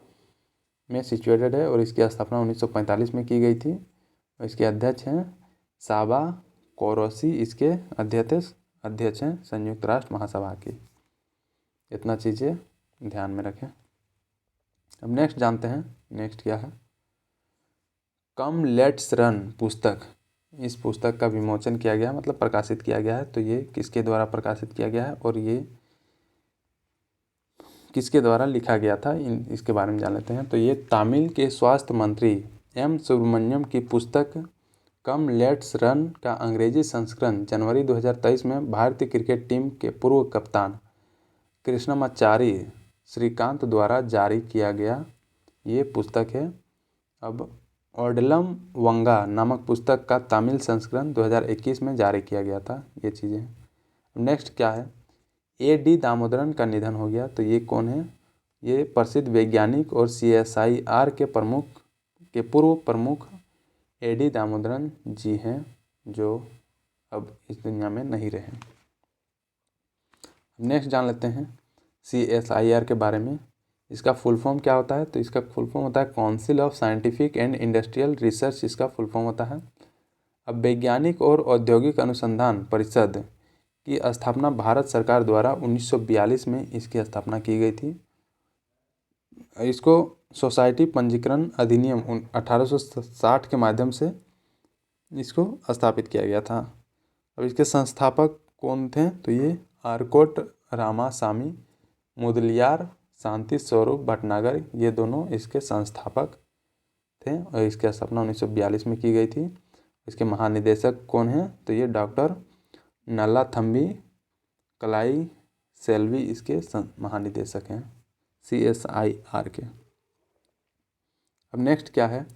में सिचुएटेड है और इसकी स्थापना 1945 में की गई थी। और इसके अध्यक्ष हैं साबा कोरोसी, इसके अध्यक्ष हैं संयुक्त राष्ट्र महासभा की। इतना चीज़ें ध्यान में रखें। अब नेक्स्ट जानते हैं, नेक्स्ट क्या है, कम लेट्स रन पुस्तक, इस पुस्तक का विमोचन किया गया, मतलब प्रकाशित किया गया है। तो ये किसके द्वारा प्रकाशित किया गया है और ये किसके द्वारा लिखा गया था, इसके बारे में जान लेते हैं। तो ये तमिल के स्वास्थ्य मंत्री एम सुब्रमण्यम की पुस्तक कम लेट्स रन का अंग्रेजी संस्करण जनवरी 2023 में भारतीय क्रिकेट टीम के पूर्व कप्तान कृष्णमाचारी श्रीकांत द्वारा जारी किया गया ये पुस्तक है। अब ओडलम वंगा नामक पुस्तक का तमिल संस्करण 2021 में जारी किया गया था। ये चीज़ें। नेक्स्ट क्या है, A.D. दामोदरन का निधन हो गया। तो ये कौन है, ये प्रसिद्ध वैज्ञानिक और CSIR के पूर्व प्रमुख A.D. दामोदरन जी हैं, जो अब इस दुनिया में नहीं रहे। नेक्स्ट जान लेते हैं CSIR के बारे में। इसका फुल फॉर्म क्या होता है, तो इसका फुल फॉर्म होता है council of scientific and industrial research, इसका फुल फॉर्म होता है। अब वैज्ञानिक और औद्योगिक अनुसंधान परिषद की स्थापना भारत सरकार द्वारा 1942 में इसकी स्थापना की गई थी। इसको सोसाइटी पंजीकरण अधिनियम 1860 के माध्यम से इसको स्थापित किया गया था। अब इसके संस्थापक कौन थे, तो ये आरकोट रामासामी मुदलियार शांति स्वरूप भटनागर, ये दोनों इसके संस्थापक थे और इसकी स्थापना 1942 में की गई थी। इसके महानिदेशक कौन हैं, तो ये डॉक्टर नल्लाथम्बी कलाई सेल्वी इसके महानिदेशक हैं CSIR के। अब नेक्स्ट क्या है,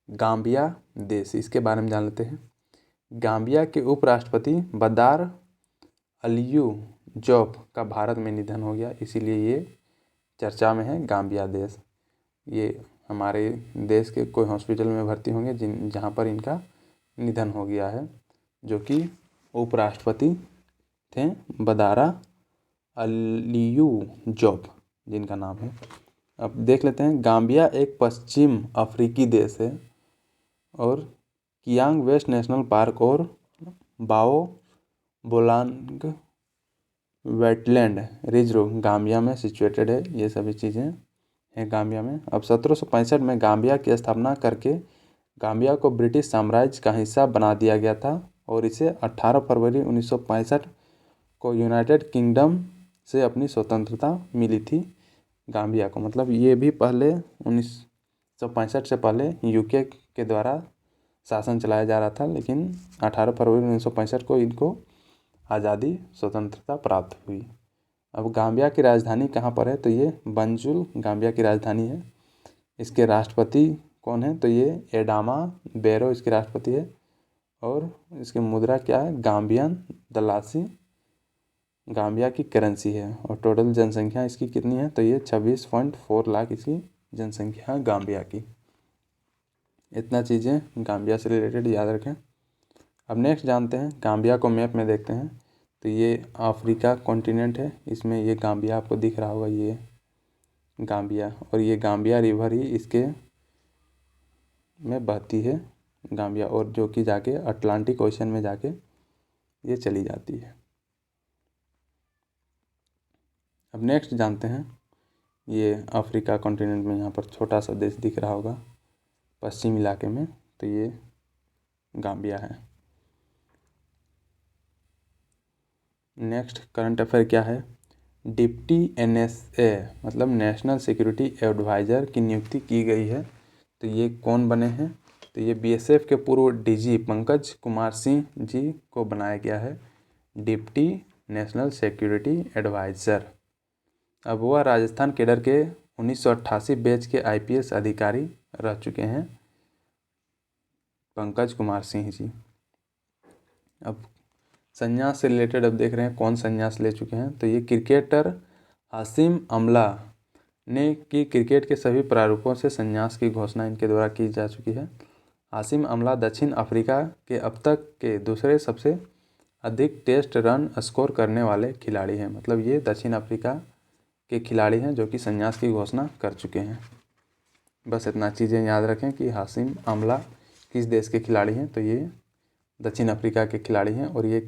गाम्बिया देश, इसके बारे में जान लेते हैं। गाम्बिया के उपराष्ट्रपति बदार अलियू जॉब का भारत में निधन हो गया, इसीलिए ये चर्चा में है गाम्बिया देश। ये हमारे देश के कोई हॉस्पिटल में भर्ती होंगे जहाँ पर इनका निधन हो गया है, जो कि उपराष्ट्रपति थे बदारा अलियू जॉब जिनका नाम है। अब देख लेते हैं, गाम्बिया एक पश्चिम अफ्रीकी देश है और कियांग वेस्ट नेशनल पार्क और बाओ बोलांग वेटलैंड रिजर्व गाम्बिया में सिचुएटेड है। ये सभी चीज़ें हैं गाम्बिया में। अब 1765 में गाम्बिया की स्थापना करके गाम्बिया को ब्रिटिश साम्राज्य का हिस्सा बना दिया गया था और इसे 18 फरवरी 1965 को यूनाइटेड किंगडम से अपनी स्वतंत्रता मिली थी गाम्बिया को। मतलब ये भी पहले 1965 से पहले UK के द्वारा शासन चलाया जा रहा था, लेकिन 18 फरवरी 1965 को इनको आज़ादी स्वतंत्रता प्राप्त हुई। अब गाम्बिया की राजधानी कहाँ पर है, तो ये बंजुल गाम्बिया की राजधानी है। इसके राष्ट्रपति कौन है, तो ये एडामा बैरो इसके राष्ट्रपति है और इसकी मुद्रा क्या है, गाम्बियन दलासी गाम्बिया की करेंसी है। और टोटल जनसंख्या इसकी कितनी है, तो ये 26.4 लाख इसकी जनसंख्या है गाम्बिया की। इतना चीज़ें गाम्बिया से रिलेटेड याद रखें। अब नेक्स्ट जानते हैं, गाम्बिया को मैप में देखते हैं तो ये अफ्रीका कॉन्टिनेंट है, इसमें ये गाम्बिया आपको दिख रहा होगा, ये गाम्बिया, और ये गाम्बिया रिवर ही इसके में बहती है गाम्बिया, और जो कि जाके अटलांटिक ओशन में जाके ये चली जाती है। अब नेक्स्ट जानते हैं, ये अफ्रीका कॉन्टिनेंट में यहाँ पर छोटा सा देश दिख रहा होगा पश्चिम इलाके में, तो ये गाम्बिया है। नेक्स्ट करंट अफेयर क्या है, डिप्टी NSA मतलब नेशनल सिक्योरिटी एडवाइज़र की नियुक्ति की गई है। तो ये कौन बने हैं, तो ये BSF के पूर्व DG पंकज कुमार सिंह जी को बनाया गया है डिप्टी नेशनल सिक्योरिटी एडवाइज़र। अब वह राजस्थान कैडर के 1988 बैच के IPS अधिकारी रह चुके हैं पंकज कुमार सिंह जी। अब संन्यास से रिलेटेड अब देख रहे हैं कौन संन्यास ले चुके हैं, तो ये क्रिकेटर हाशिम अमला ने की क्रिकेट के सभी प्रारूपों से संन्यास की घोषणा इनके द्वारा की जा चुकी है। हाशिम अमला दक्षिण अफ्रीका के अब तक के दूसरे सबसे अधिक टेस्ट रन स्कोर करने वाले खिलाड़ी हैं, मतलब ये दक्षिण अफ्रीका के खिलाड़ी हैं जो कि संन्यास की घोषणा कर चुके हैं। बस इतना चीज़ें याद रखें कि हाशिम अमला किस देश के खिलाड़ी हैं, तो ये दक्षिण अफ्रीका के खिलाड़ी हैं, और ये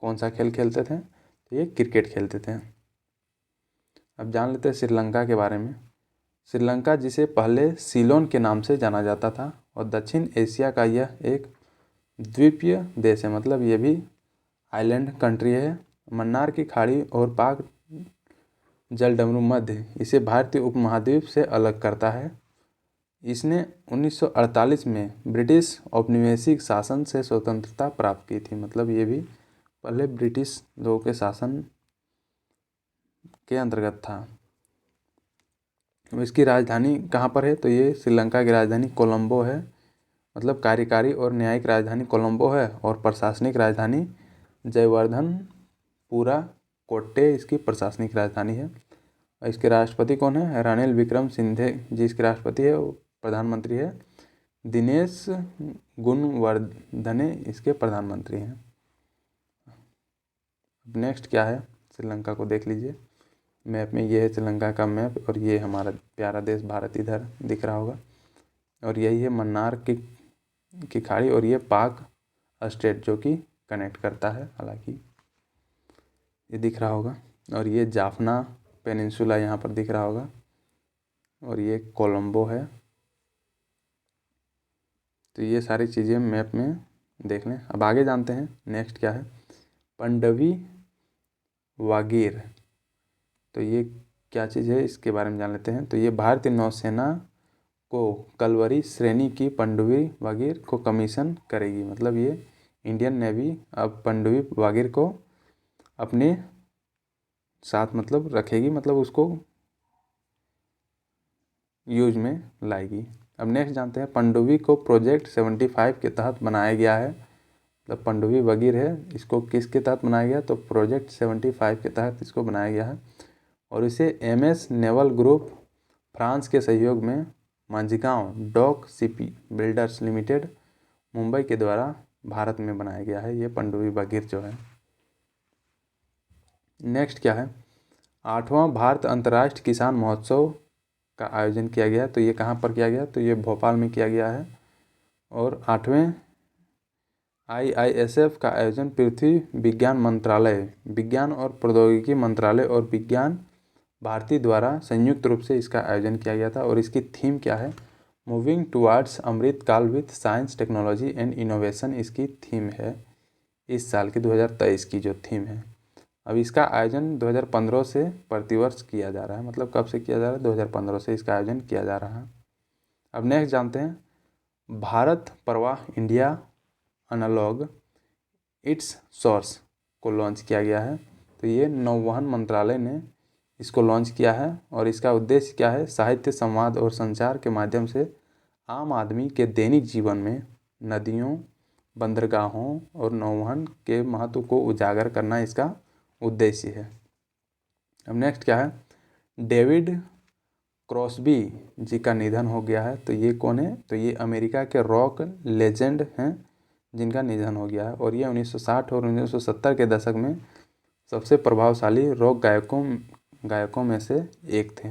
कौन सा खेल खेलते थे, तो ये क्रिकेट खेलते थे। अब जान लेते हैं श्रीलंका के बारे में। श्रीलंका जिसे पहले सीलोन के नाम से जाना जाता था और दक्षिण एशिया का यह एक द्वीपीय देश है, मतलब ये भी आइलैंड कंट्री है। मन्नार की खाड़ी और पाक जलडमरू मध्य इसे भारतीय उपमहाद्वीप से अलग करता है। इसने 1948 में ब्रिटिश औपनिवेशिक शासन से स्वतंत्रता प्राप्त की थी, मतलब ये भी पहले ब्रिटिश लोगों के शासन के अंतर्गत था। इसकी राजधानी कहाँ पर है, तो ये श्रीलंका की राजधानी कोलंबो है, मतलब कार्यकारी और न्यायिक राजधानी कोलंबो है, और प्रशासनिक राजधानी जयवर्धनपुरा कोट्टे इसकी प्रशासनिक राजधानी है। और इसके राष्ट्रपति कौन है, रानिल विक्रमसिंघे जी इसके राष्ट्रपति है। प्रधानमंत्री है दिनेश गुणवर्धने इसके प्रधानमंत्री हैं। अब नेक्स्ट क्या है, श्रीलंका को देख लीजिए मैप में, ये है श्रीलंका का मैप, और ये हमारा प्यारा देश भारत इधर दिख रहा होगा, और यही है मन्नार की खाड़ी, और ये पाक स्टेट जो कि कनेक्ट करता है, हालांकि ये दिख रहा होगा, और ये जाफना पेनिनसुला यहाँ पर दिख रहा होगा, और ये कोलंबो है। तो ये सारी चीज़ें मैप में देख लें। अब आगे जानते हैं नेक्स्ट क्या है, पंडवी वागीर, तो ये क्या चीज़ है इसके बारे में जान लेते हैं। तो ये भारतीय नौसेना को कलवरी श्रेणी की पंडवी वागीर को कमीशन करेगी, मतलब ये इंडियन नेवी अब पंडवी वागीर को अपने साथ मतलब रखेगी, मतलब उसको यूज में लाएगी। अब नेक्स्ट जानते हैं, पंडुबी को प्रोजेक्ट 75 के तहत बनाया गया है, मतलब पंडुबी वगीर है, इसको किसके तहत बनाया गया, तो प्रोजेक्ट 75 के तहत इसको बनाया गया है, और इसे MS नेवल ग्रुप फ्रांस के सहयोग में Mazagon dock ship builders limited Mumbai के द्वारा भारत में बनाया गया है, ये पंडुबी वगीर जो है। नेक्स्ट क्या है, 8वां भारत अंतर्राष्ट्रीय किसान महोत्सव का आयोजन किया गया, तो ये कहाँ पर किया गया, तो ये भोपाल में किया गया है। और 8वें IISF का आयोजन पृथ्वी विज्ञान मंत्रालय, विज्ञान और प्रौद्योगिकी मंत्रालय और विज्ञान भारती द्वारा संयुक्त रूप से इसका आयोजन किया गया था। और इसकी थीम क्या है, मूविंग टुवार्ड्स अमृत काल with science technology and innovation इसकी थीम है, इस साल की 2023 की जो थीम है। अब इसका आयोजन 2015 से प्रतिवर्ष किया जा रहा है, मतलब कब से किया जा रहा है, 2015 से इसका आयोजन किया जा रहा है। अब नेक्स्ट जानते हैं, भारत प्रवाह इंडिया एनालॉग इट्स सोर्स को लॉन्च किया गया है, तो ये नौवहन मंत्रालय ने इसको लॉन्च किया है, और इसका उद्देश्य क्या है, साहित्य संवाद और संचार के माध्यम से आम आदमी के दैनिक जीवन में नदियों, बंदरगाहों और नौवहन के महत्व को उजागर करना इसका उद्देश्य है। अब नेक्स्ट क्या है, डेविड क्रॉस्बी जी का निधन हो गया है। तो ये कौन है, तो ये अमेरिका के रॉक लेजेंड हैं जिनका निधन हो गया है। और ये 1960 और 1970 के दशक में सबसे प्रभावशाली रॉक गायकों में से एक थे,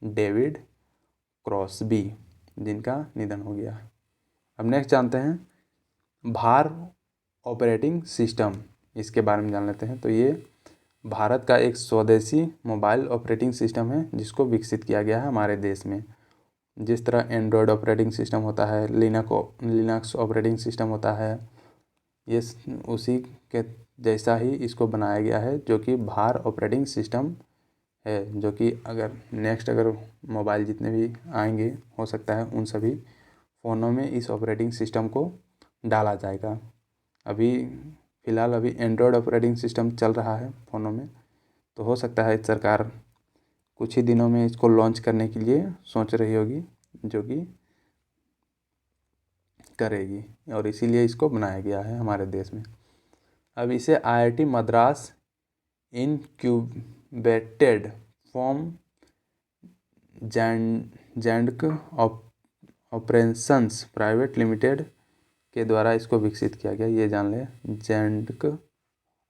डेविड क्रॉस्बी, जिनका निधन हो गया। अब नेक्स्ट जानते हैं भार ऑपरेटिंग सिस्टम, इसके बारे में जान लेते हैं। तो ये भारत का एक स्वदेशी मोबाइल ऑपरेटिंग सिस्टम है जिसको विकसित किया गया है हमारे देश में। जिस तरह एंड्रॉयड ऑपरेटिंग सिस्टम होता है, लिनक्स ऑपरेटिंग सिस्टम होता है, ये उसी के जैसा ही इसको बनाया गया है, जो कि भार ऑपरेटिंग सिस्टम है, जो कि अगर मोबाइल जितने भी आएंगे हो सकता है उन सभी फ़ोनों में इस ऑपरेटिंग सिस्टम को डाला जाएगा। फ़िलहाल एंड्रॉयड ऑपरेटिंग सिस्टम चल रहा है फ़ोनों में, तो हो सकता है सरकार कुछ ही दिनों में इसको लॉन्च करने के लिए सोच रही होगी, जो कि करेगी, और इसीलिए इसको बनाया गया है हमारे देश में। अब इसे IIT मद्रास इनक्यूबेटेड फ्रॉम जैंडक ऑपरेशंस प्राइवेट लिमिटेड के द्वारा इसको विकसित किया गया। ये जान ले, जैंडक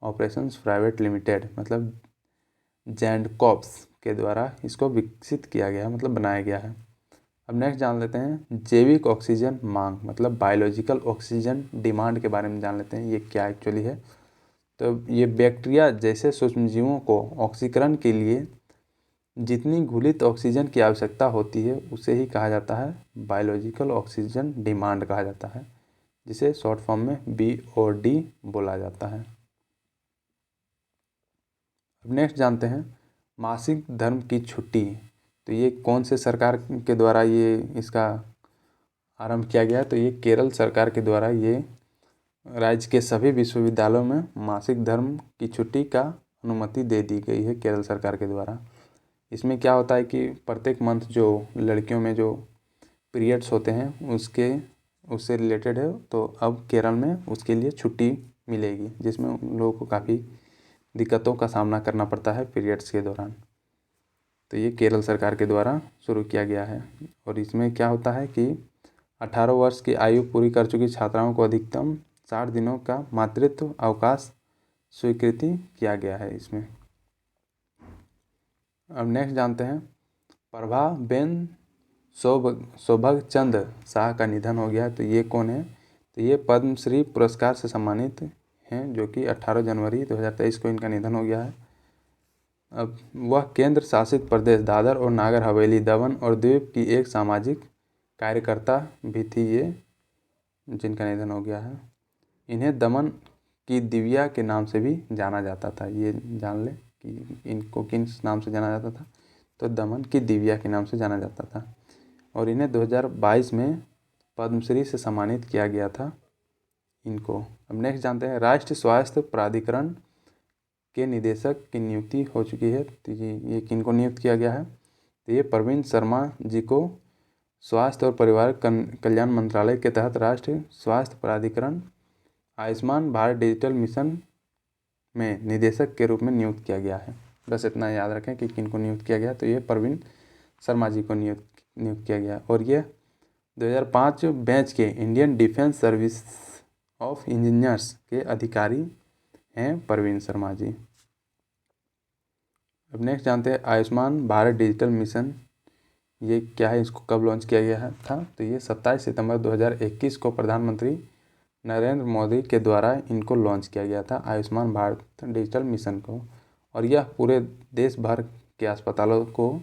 ऑपरेशंस प्राइवेट लिमिटेड मतलब जैंडकॉप्स के द्वारा इसको विकसित किया गया, मतलब बनाया गया है। अब नेक्स्ट जान लेते हैं जैविक ऑक्सीजन मांग, मतलब बायोलॉजिकल ऑक्सीजन डिमांड के बारे में जान लेते हैं, ये क्या एक्चुअली है। तो ये बैक्टीरिया जैसे सूक्ष्मजीवों को ऑक्सीकरण के लिए जितनी घुलित ऑक्सीजन की आवश्यकता होती है उसे ही कहा जाता है बायोलॉजिकल ऑक्सीजन डिमांड कहा जाता है, जिसे शॉर्ट फॉर्म में BOD बोला जाता है। अब नेक्स्ट जानते हैं मासिक धर्म की छुट्टी। तो ये कौन से सरकार के द्वारा ये इसका आरंभ किया गया, तो ये केरल सरकार के द्वारा ये राज्य के सभी विश्वविद्यालयों में मासिक धर्म की छुट्टी का अनुमति दे दी गई है केरल सरकार के द्वारा। इसमें क्या होता है कि प्रत्येक मंथ जो लड़कियों में जो पीरियड्स होते हैं उससे रिलेटेड है, तो अब केरल में उसके लिए छुट्टी मिलेगी, जिसमें उन लोगों को काफ़ी दिक्कतों का सामना करना पड़ता है पीरियड्स के दौरान। तो ये केरल सरकार के द्वारा शुरू किया गया है। और इसमें क्या होता है कि 18 वर्ष की आयु पूरी कर चुकी छात्राओं को अधिकतम 60 दिनों का मातृत्व अवकाश स्वीकृति किया गया है इसमें। अब नेक्स्ट जानते हैं प्रभाबेन सौभगचंद शाह का निधन हो गया। तो ये कौन है, तो ये पद्मश्री पुरस्कार से सम्मानित हैं, जो कि 18 जनवरी 2023 को इनका निधन हो गया है। अब वह केंद्र शासित प्रदेश दादर और नागर हवेली, दमन और द्वीप की एक सामाजिक कार्यकर्ता भी थी, ये जिनका निधन हो गया है। इन्हें दमन की दिव्या के नाम से भी जाना जाता था। ये जान ले कि इनको किस नाम से जाना जाता था, तो दमन की दिव्या के नाम से जाना जाता था। और इन्हें 2022 में पद्मश्री से सम्मानित किया गया था इनको। अब नेक्स्ट जानते हैं राष्ट्रीय स्वास्थ्य प्राधिकरण के निदेशक की नियुक्ति हो चुकी है। तो ये किनको नियुक्त किया गया है, तो ये प्रवीण शर्मा जी को स्वास्थ्य और परिवार कल्याण मंत्रालय के तहत राष्ट्रीय स्वास्थ्य प्राधिकरण आयुष्मान भारत डिजिटल मिशन में निदेशक के रूप में नियुक्त किया गया है। बस इतना याद रखें कि किनको नियुक्त किया गया, तो ये प्रवीण शर्मा जी को नियुक्त किया गया। और ये 2005 बैच के Indian defence service of engineers के अधिकारी हैं प्रवीण शर्मा जी। अब नेक्स्ट जानते हैं आयुष्मान भारत डिजिटल मिशन, ये क्या है, इसको कब लॉन्च किया गया था। तो ये 27 सितंबर 2021 को प्रधानमंत्री नरेंद्र मोदी के द्वारा इनको लॉन्च किया गया था, आयुष्मान भारत डिजिटल मिशन को। और यह पूरे देश भर के अस्पतालों को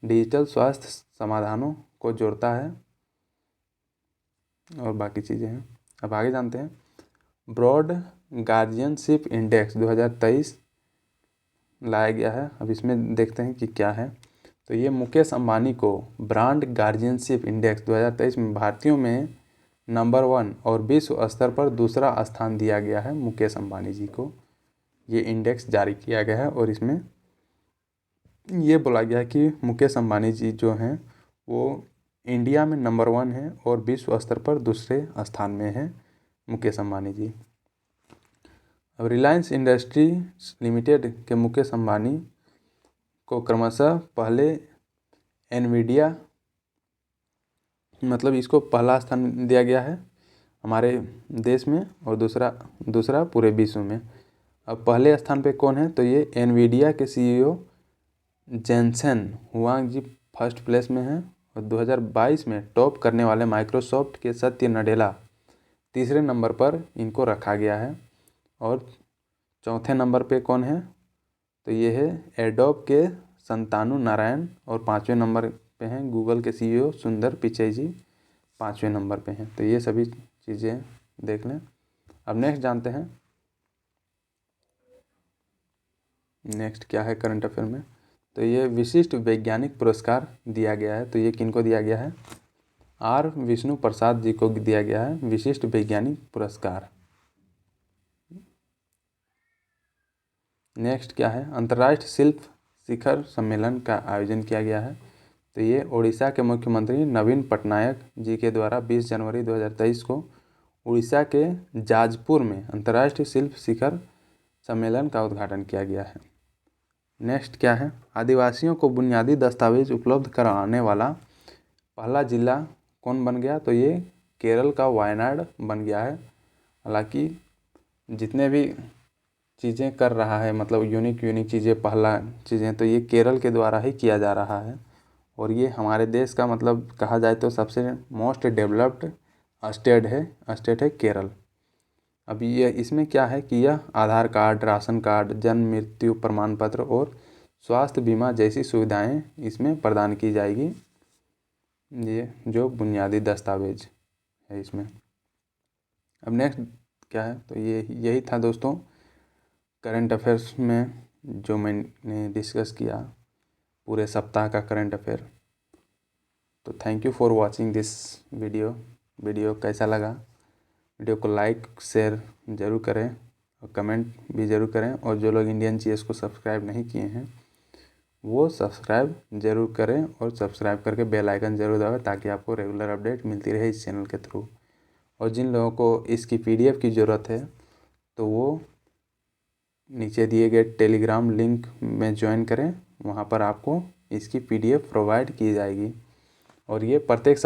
डिजिटल स्वास्थ्य समाधानों को जोड़ता है और बाकी चीज़ें हैं। अब आगे जानते हैं ब्रॉड गार्जियनशिप इंडेक्स 2023 लाया गया है। अब इसमें देखते हैं कि क्या है। तो ये मुकेश अंबानी को ब्रांड गार्जियनशिप इंडेक्स 2023 में भारतीयों में नंबर 1 और विश्व स्तर पर दूसरा स्थान दिया गया है। मुकेश अंबानी जी को ये इंडेक्स जारी किया गया है और इसमें ये बोला गया है कि मुकेश अंबानी जी जो हैं वो इंडिया में नंबर 1 है और विश्व स्तर पर दूसरे स्थान में है मुकेश अंबानी जी। अब रिलायंस इंडस्ट्रीज लिमिटेड के मुकेश अंबानी को क्रमशः पहले एनवीडिया मतलब इसको पहला स्थान दिया गया है हमारे देश में और दूसरा पूरे विश्व में। अब पहले स्थान पे कौन है, तो ये एनवीडिया के सीईओ जेनसेन हुआंग जी फर्स्ट प्लेस में हैं। और 2022 में टॉप करने वाले माइक्रोसॉफ्ट के सत्य नडेला तीसरे नंबर पर इनको रखा गया है। और चौथे नंबर पे कौन है, तो ये है एडोब के संतानु नारायण। और 5वें नंबर पे हैं गूगल के सीईओ सुंदर पिचई जी, 5वें नंबर पे हैं। तो ये सभी चीज़ें देख लें। अब नेक्स्ट जानते हैं नेक्स्ट क्या है करंट अफेयर में। तो ये विशिष्ट वैज्ञानिक पुरस्कार दिया गया है। तो ये किनको दिया गया है, आर विष्णु प्रसाद जी को दिया गया है विशिष्ट वैज्ञानिक पुरस्कार। नेक्स्ट क्या है, अंतर्राष्ट्रीय शिल्प शिखर सम्मेलन का आयोजन किया गया है। तो ये उड़ीसा के मुख्यमंत्री नवीन पटनायक जी के द्वारा 20 जनवरी 2023 को उड़ीसा के जाजपुर में अंतर्राष्ट्रीय शिल्प शिखर सम्मेलन का उद्घाटन किया गया है। नेक्स्ट क्या है, आदिवासियों को बुनियादी दस्तावेज उपलब्ध कराने वाला पहला जिला कौन बन गया, तो ये केरल का वायनाड बन गया है। हालांकि जितने भी चीज़ें कर रहा है मतलब यूनिक चीज़ें पहला चीज़ें तो ये केरल के द्वारा ही किया जा रहा है। और ये हमारे देश का मतलब कहा जाए तो सबसे मोस्ट डेवलप्ड स्टेट है केरल। अभी ये इसमें क्या है कि यह आधार कार्ड, राशन कार्ड, जन्म मृत्यु प्रमाण पत्र और स्वास्थ्य बीमा जैसी सुविधाएं इसमें प्रदान की जाएगी। ये जो बुनियादी दस्तावेज है इसमें। अब नेक्स्ट क्या है, तो ये यही था दोस्तों करंट अफेयर्स में जो मैंने डिस्कस किया पूरे सप्ताह का करंट अफेयर। तो thank you for watching this video कैसा लगा, वीडियो को लाइक शेयर ज़रूर करें और कमेंट भी ज़रूर करें। और जो लोग इंडियन जीएस को सब्सक्राइब नहीं किए हैं वो सब्सक्राइब ज़रूर करें और सब्सक्राइब करके बेल आइकन ज़रूर दबाएं ताकि आपको रेगुलर अपडेट मिलती रहे इस चैनल के थ्रू। और जिन लोगों को इसकी पीडीएफ की ज़रूरत है तो वो नीचे दिए गए टेलीग्राम लिंक में ज्वाइन करें, वहाँ पर आपको इसकी पीडीएफ प्रोवाइड की जाएगी। और ये प्रत्येक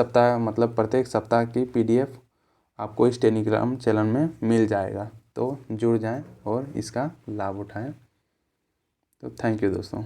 सप्ताह की पीडीएफ आपको इस टेलीग्राम चैनल में मिल जाएगा। तो जुड़ जाएं और इसका लाभ उठाएं। तो थैंक यू दोस्तों।